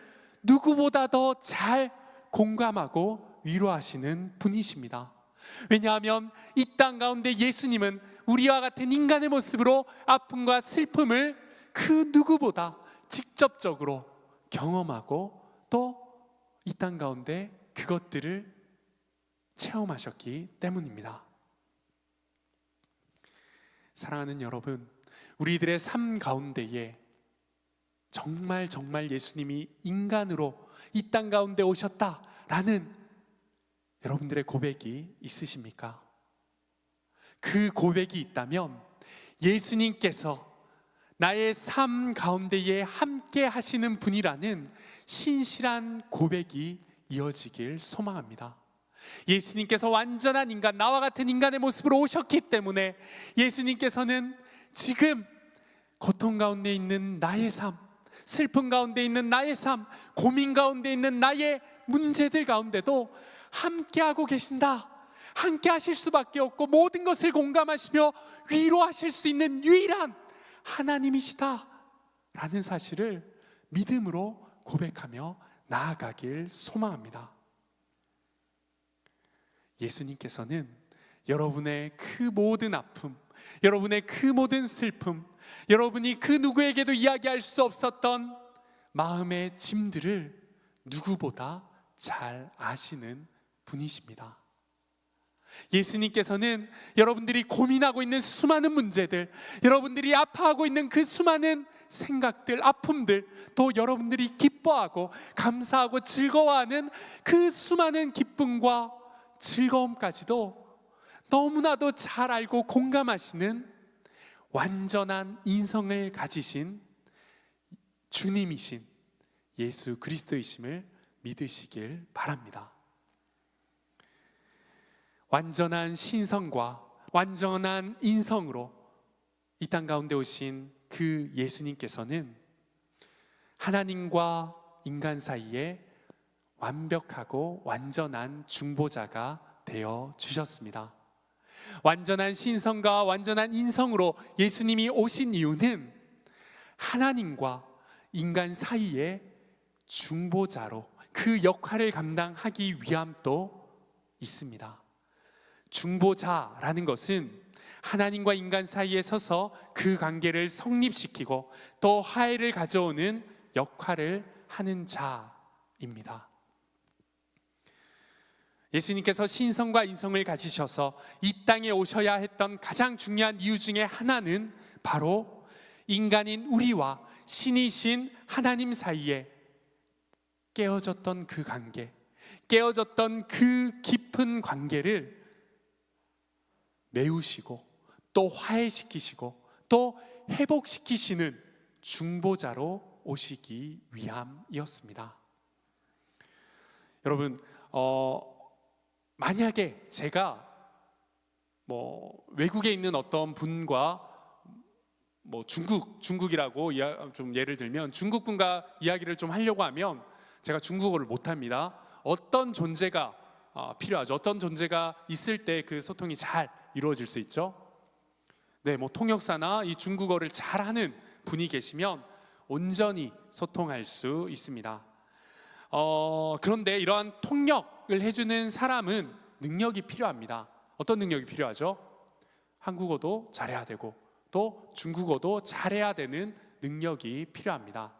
누구보다 더 잘 공감하고 위로하시는 분이십니다. 왜냐하면 이 땅 가운데 예수님은 우리와 같은 인간의 모습으로 아픔과 슬픔을 그 누구보다 직접적으로 경험하고 또 이 땅 가운데 그것들을 체험하셨기 때문입니다. 사랑하는 여러분, 우리들의 삶 가운데에 정말 예수님이 인간으로 이 땅 가운데 오셨다라는 여러분들의 고백이 있으십니까? 그 고백이 있다면 예수님께서 나의 삶 가운데에 함께 하시는 분이라는 신실한 고백이 이어지길 소망합니다. 예수님께서 완전한 인간, 나와 같은 인간의 모습으로 오셨기 때문에 예수님께서는 지금 고통 가운데 있는 나의 삶, 슬픔 가운데 있는 나의 삶, 고민 가운데 있는 나의 문제들 가운데도 함께하고 계신다, 함께 하실 수밖에 없고 모든 것을 공감하시며 위로하실 수 있는 유일한 하나님이시다 라는 사실을 믿음으로 고백하며 나아가길 소망합니다. 예수님께서는 여러분의 그 모든 아픔, 여러분의 그 모든 슬픔, 여러분이 그 누구에게도 이야기할 수 없었던 마음의 짐들을 누구보다 잘 아시는 분이십니다. 예수님께서는 여러분들이 고민하고 있는 수많은 문제들, 여러분들이 아파하고 있는 그 수많은 생각들, 아픔들, 또 여러분들이 기뻐하고 감사하고 즐거워하는 그 수많은 기쁨과 즐거움까지도 너무나도 잘 알고 공감하시는 완전한 인성을 가지신 주님이신 예수 그리스도이심을 믿으시길 바랍니다. 완전한 신성과 완전한 인성으로 이 땅 가운데 오신 그 예수님께서는 하나님과 인간 사이에 완벽하고 완전한 중보자가 되어 주셨습니다. 완전한 신성과 완전한 인성으로 예수님이 오신 이유는 하나님과 인간 사이의 중보자로 그 역할을 감당하기 위함도 있습니다. 중보자라는 것은 하나님과 인간 사이에 서서 그 관계를 성립시키고 또 화해를 가져오는 역할을 하는 자입니다. 예수님께서 신성과 인성을 가지셔서 이 땅에 오셔야 했던 가장 중요한 이유 중에 하나는 바로 인간인 우리와 신이신 하나님 사이에 깨어졌던 그 관계, 깨어졌던 그 깊은 관계를 메우시고 또 화해시키시고 또 회복시키시는 중보자로 오시기 위함이었습니다. 여러분, 만약에 제가 외국에 있는 어떤 분과 중국이라고 좀 예를 들면 중국 분과 이야기를 좀 하려고 하면 제가 중국어를 못합니다. 어떤 존재가 필요하죠? 어떤 존재가 있을 때 그 소통이 잘 이루어질 수 있죠? 네, 통역사나 이 중국어를 잘하는 분이 계시면 온전히 소통할 수 있습니다. 그런데 이러한 통역을 해주는 사람은 능력이 필요합니다. 어떤 능력이 필요하죠? 한국어도 잘해야 되고 또 중국어도 잘해야 되는 능력이 필요합니다.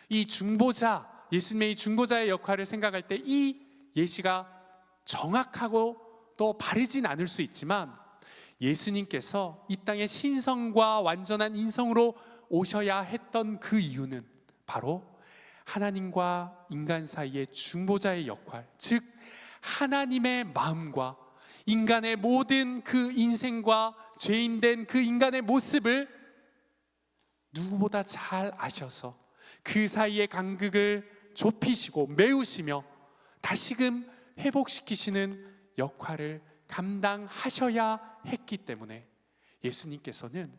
이 중보자, 예수님의 이 중보자의 역할을 생각할 때 이 예시가 정확하고 또 바르진 않을 수 있지만 예수님께서 이 땅에 신성과 완전한 인성으로 오셔야 했던 그 이유는 바로 하나님과 인간 사이의 중보자의 역할, 즉 하나님의 마음과 인간의 모든 그 인생과 죄인된 그 인간의 모습을 누구보다 잘 아셔서 그 사이의 간극을 좁히시고 메우시며 다시금 회복시키시는 역할을 감당하셔야 했기 때문에 예수님께서는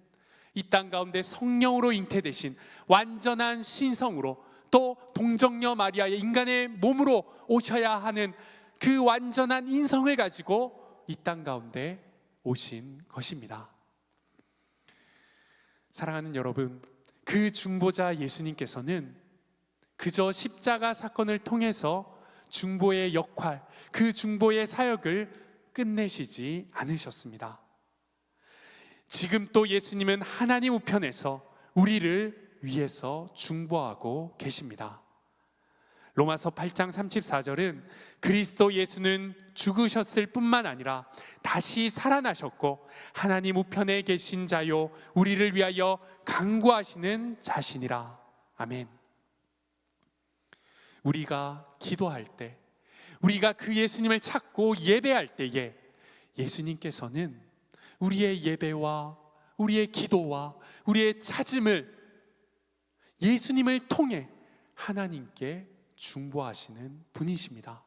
이 땅 가운데 성령으로 잉태되신 완전한 신성으로 또 동정녀 마리아의 인간의 몸으로 오셔야 하는 그 완전한 인성을 가지고 이 땅 가운데 오신 것입니다. 사랑하는 여러분, 그 중보자 예수님께서는 그저 십자가 사건을 통해서 중보의 역할, 그 중보의 사역을 끝내시지 않으셨습니다. 지금 또 예수님은 하나님 우편에서 우리를 위해서 중보하고 계십니다. 로마서 8장 34절은 그리스도 예수는 죽으셨을 뿐만 아니라 다시 살아나셨고 하나님 우편에 계신 자요 우리를 위하여 간구하시는 자신이라. 아멘. 우리가 기도할 때, 우리가 그 예수님을 찾고 예배할 때에 예수님께서는 우리의 예배와 우리의 기도와 우리의 찾음을 예수님을 통해 하나님께 중보하시는 분이십니다.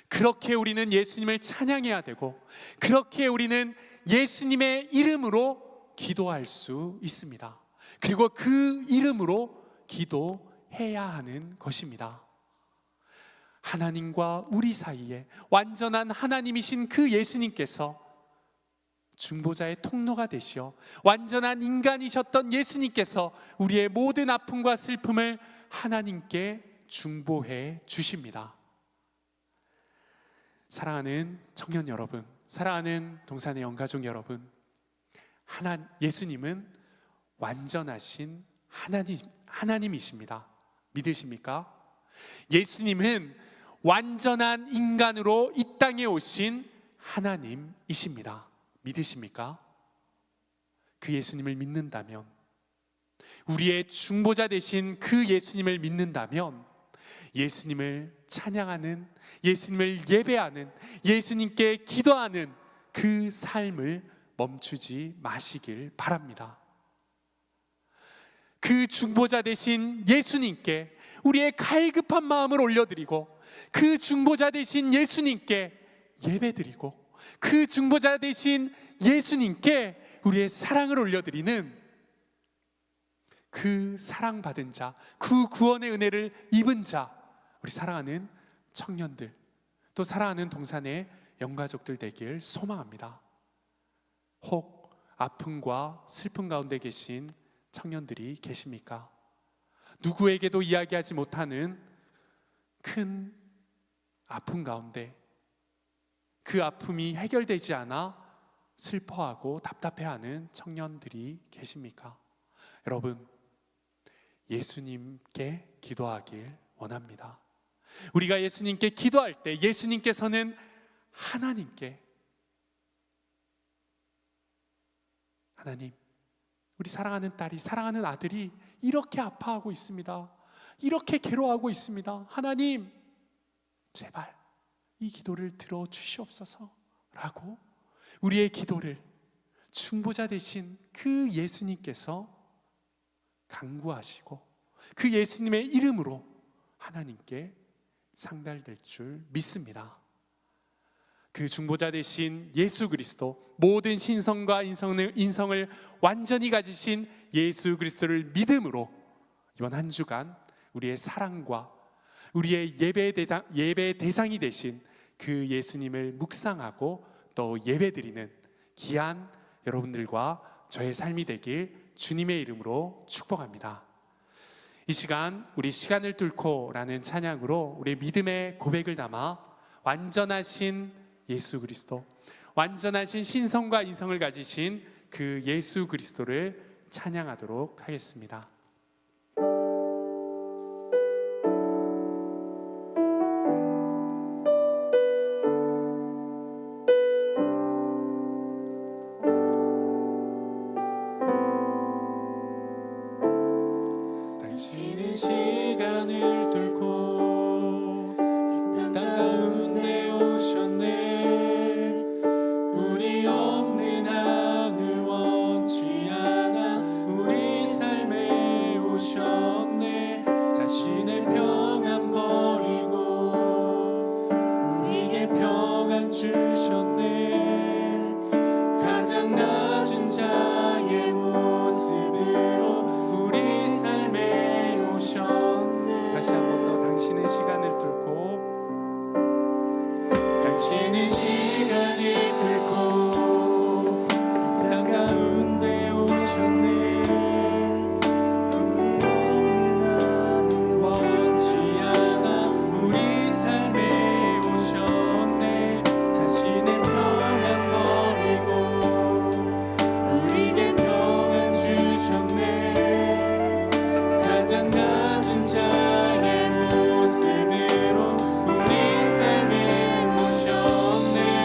그렇게 우리는 예수님을 찬양해야 되고 그렇게 우리는 예수님의 이름으로 기도할 수 있습니다. 그리고 그 이름으로 기도해야 하는 것입니다. 하나님과 우리 사이에 완전한 하나님이신 그 예수님께서 중보자의 통로가 되시어 완전한 인간이셨던 예수님께서 우리의 모든 아픔과 슬픔을 하나님께 중보해 주십니다. 사랑하는 청년 여러분, 사랑하는 동산의 영가족 여러분, 예수님은 완전하신 하나님이십니다. 믿으십니까? 예수님은 완전한 인간으로 이 땅에 오신 하나님이십니다. 믿으십니까? 그 예수님을 믿는다면, 우리의 중보자 되신 그 예수님을 믿는다면, 예수님을 찬양하는, 예수님을 예배하는, 예수님께 기도하는 그 삶을 멈추지 마시길 바랍니다. 그 중보자 되신 예수님께 우리의 갈급한 마음을 올려드리고, 그 중보자 되신 예수님께 예배드리고, 그 중보자 되신 예수님께 우리의 사랑을 올려드리는 그 사랑받은 자, 그 구원의 은혜를 입은 자, 우리 사랑하는 청년들, 또 사랑하는 동산의 영가족들 되길 소망합니다. 혹 아픔과 슬픔 가운데 계신 청년들이 계십니까? 누구에게도 이야기하지 못하는 큰 아픔 가운데, 그 아픔이 해결되지 않아 슬퍼하고 답답해하는 청년들이 계십니까? 여러분, 예수님께 기도하길 원합니다. 우리가 예수님께 기도할 때 예수님께서는 하나님, 우리 사랑하는 딸이, 사랑하는 아들이 이렇게 아파하고 있습니다. 이렇게 괴로워하고 있습니다. 하나님, 제발 이 기도를 들어주시옵소서 라고 우리의 기도를 중보자 되신 그 예수님께서 간구하시고, 그 예수님의 이름으로 하나님께 상달될 줄 믿습니다. 그 중보자 되신 예수 그리스도, 모든 신성과 인성을 완전히 가지신 예수 그리스도를 믿음으로 이번 한 주간 우리의 사랑과 우리의 예배 대상이 되신 그 예수님을 묵상하고 또 예배드리는 귀한 여러분들과 저의 삶이 되길 주님의 이름으로 축복합니다. 이 시간 우리 시간을 뚫고라는 찬양으로 우리의 믿음의 고백을 담아 완전하신 예수 그리스도, 완전하신 신성과 인성을 가지신 그 예수 그리스도를 찬양하도록 하겠습니다. 당신은 시간을 뚫고 이 땅 가운데 오셨네. 우리 없는 한을 원치 않아 우리 삶에 오셨네. 자신의 평안 버리고 우리에게 평안 주셨네. 가장 낮은 자의 모습으로 우리 삶에 오셨네. 다시 한 번 더, 당신은 시간을 뚫고, 당신은 시간을 뚫고 이 땅 가운데 오셨네. 우리 없는 하늘 원치 않아 우리 삶에 오셨네. 자신의 평안 버리고 우리에게 평안 주셨네. 가장 낮은 자의 모습으로 우리 삶에 오셨네.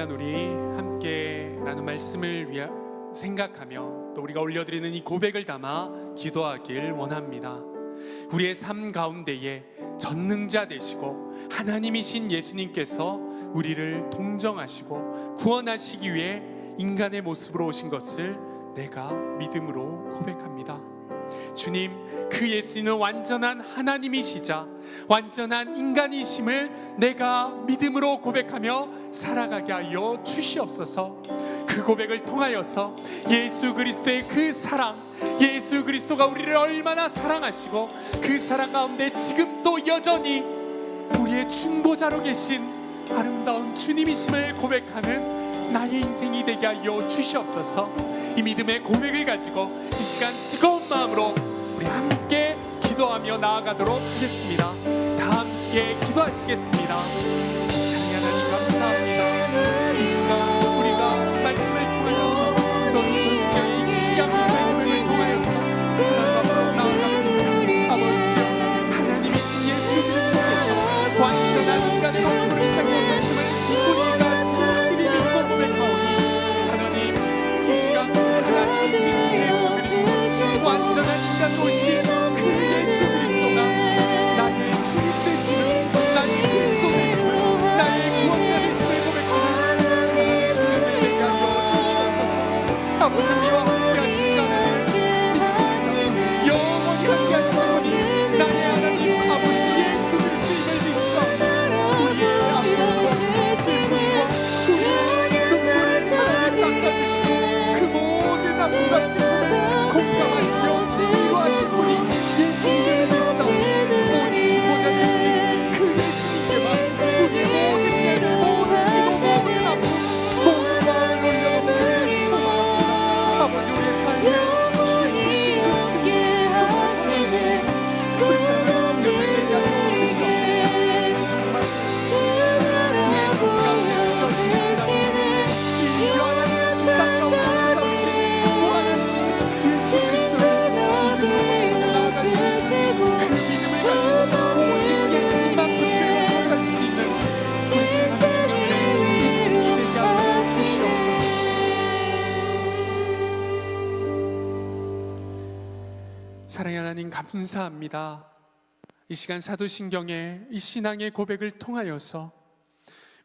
시간 우리 함께 나눈 말씀을 생각하며 또 우리가 올려드리는 이 고백을 담아 기도하길 원합니다. 우리의 삶 가운데에 전능자 되시고 하나님이신 예수님께서 우리를 동정하시고 구원하시기 위해 인간의 모습으로 오신 것을 내가 믿음으로 고백합니다. 주님, 그 예수님은 완전한 하나님이시자 완전한 인간이심을 내가 믿음으로 고백하며 살아가게 하여 주시옵소서. 그 고백을 통하여서 예수 그리스도의 그 사랑, 예수 그리스도가 우리를 얼마나 사랑하시고 그 사랑 가운데 지금도 여전히 우리의 중보자로 계신 아름다운 주님이심을 고백하는 나의 인생이 되게 하여 주시옵소서. 이 믿음의 고백을 가지고 이 시간 뜨거운 마음으로 우리 함께 기도하며 나아가도록 하겠습니다. 다 함께 기도하시겠습니다. 사랑하는 하나님 감사합니다. 이 시간 우리가 말씀을 통하여서 또 사도신경의 이 귀한 말씀을 통하여서 하나님 앞으로 나아갑니다. 아버지여, 하나님이신 예수 그리스도께서 완전한 인간으로 우리 땅에 오셨음을 우리가 진실히 믿고 고백하오니 하나님, 이 시간 하나님이신 예수 그리스도 완전한 인간으로 오신 그 예수 그리스도가 나의 주님 되심을, 나의 그리스도 되심을, 나의 구원자 되심을 고백하는 사랑하는 주님을 되게 하여 주시옵소서. 아버지, 우리와 함께 하시는 하나님을 믿습니다. 영원히 함께 하시는 분이 나의 하나님 아버지 예수 그리스도임을 믿사오니 우리의 아픔과 슬픔과 우리의 눈물을 하나님 닦아주시고 그 모든 아픔과 슬픔을 공감하시며 위로하실 분이 예수님을 믿사오니 오직 중보자 되신 그 예수님께만 우리의 모든 예배, 모든 기도, 모든 아픔, 모든 마음을 올려놓는 소망합니다. 아버지, 우리의 삶에 주님이신 그 주님을 쫓아 살아가시는 그 삶을 증명되게 하여 주시옵소서. 정말 우리의 삶 가운데 찾아오시는 이 유한한 이 땅 가운데 찾아오신 무한하신 예수 그리스도를 믿음으로 나아가시는 그 믿음을 가지고 오직 예수님만 붙들고 살아갈 수 있는 우리 삶의 증명의 인생이 되게 하여 주시옵소서. 사랑의 하나님 감사합니다. 이 시간 사도신경의 이 신앙의 고백을 통하여서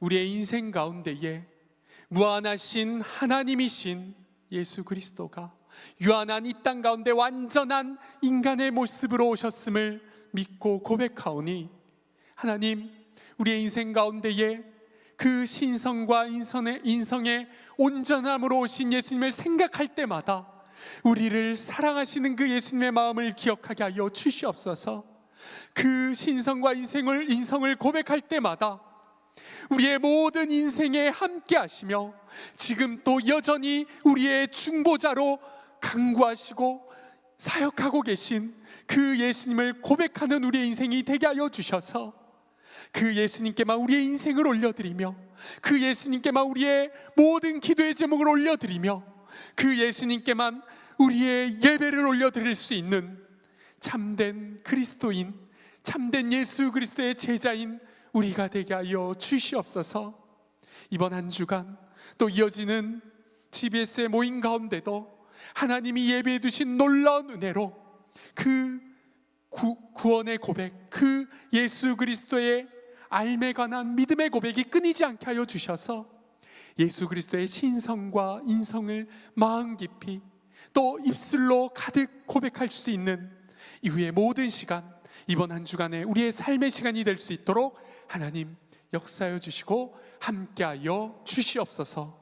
우리의 인생 가운데에 무한하신 하나님이신 예수 그리스도가 유한한 이 땅 가운데 완전한 인간의 모습으로 오셨음을 믿고 고백하오니 하나님, 우리의 인생 가운데에 그 신성과 인성의 온전함으로 오신 예수님을 생각할 때마다 우리를 사랑하시는 그 예수님의 마음을 기억하게 하여 주시옵소서. 그 신성과 인성을 고백할 때마다 우리의 모든 인생에 함께 하시며 지금 또 여전히 우리의 중보자로 강구하시고 사역하고 계신 그 예수님을 고백하는 우리의 인생이 되게 하여 주셔서 그 예수님께만 우리의 인생을 올려드리며 그 예수님께만 우리의 모든 기도의 제목을 올려드리며 그 예수님께만 우리의 예배를 올려드릴 수 있는 참된 그리스도인, 참된 예수 그리스도의 제자인 우리가 되게 하여 주시옵소서. 이번 한 주간 또 이어지는 GBS의 모임 가운데도 하나님이 예배해 두신 놀라운 은혜로 그 구원의 고백, 그 예수 그리스도의 알매 관한 믿음의 고백이 끊이지 않게 하여 주셔서 예수 그리스도의 신성과 인성을 마음 깊이 또 입술로 가득 고백할 수 있는 이후의 모든 시간, 이번 한 주간에 우리의 삶의 시간이 될 수 있도록 하나님 역사하여 주시고 함께하여 주시옵소서.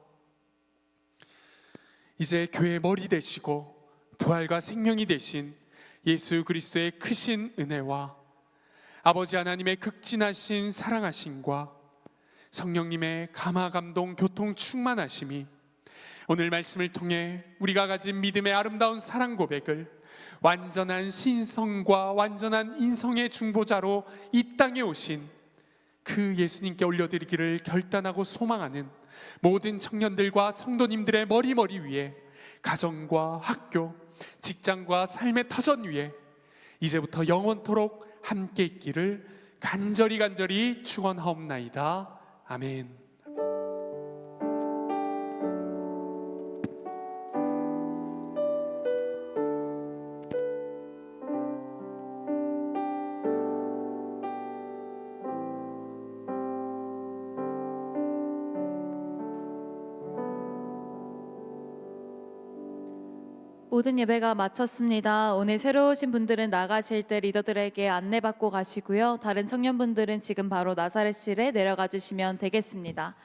이제 교회의 머리 되시고 부활과 생명이 되신 예수 그리스도의 크신 은혜와 아버지 하나님의 극진하신 사랑하심과 성령님의 감화 감동 교통 충만하심이 오늘 말씀을 통해 우리가 가진 믿음의 아름다운 사랑 고백을 완전한 신성과 완전한 인성의 중보자로 이 땅에 오신 그 예수님께 올려드리기를 결단하고 소망하는 모든 청년들과 성도님들의 머리 위에 가정과 학교, 직장과 삶의 터전 위에 이제부터 영원토록 함께 있기를 간절히 축원하옵나이다. 아멘. 모든 예배가 마쳤습니다. 오늘 새로 오신 분들은 나가실 때 리더들에게 안내받고 가시고요. 다른 청년분들은 지금 바로 나사렛실에 내려가 주시면 되겠습니다.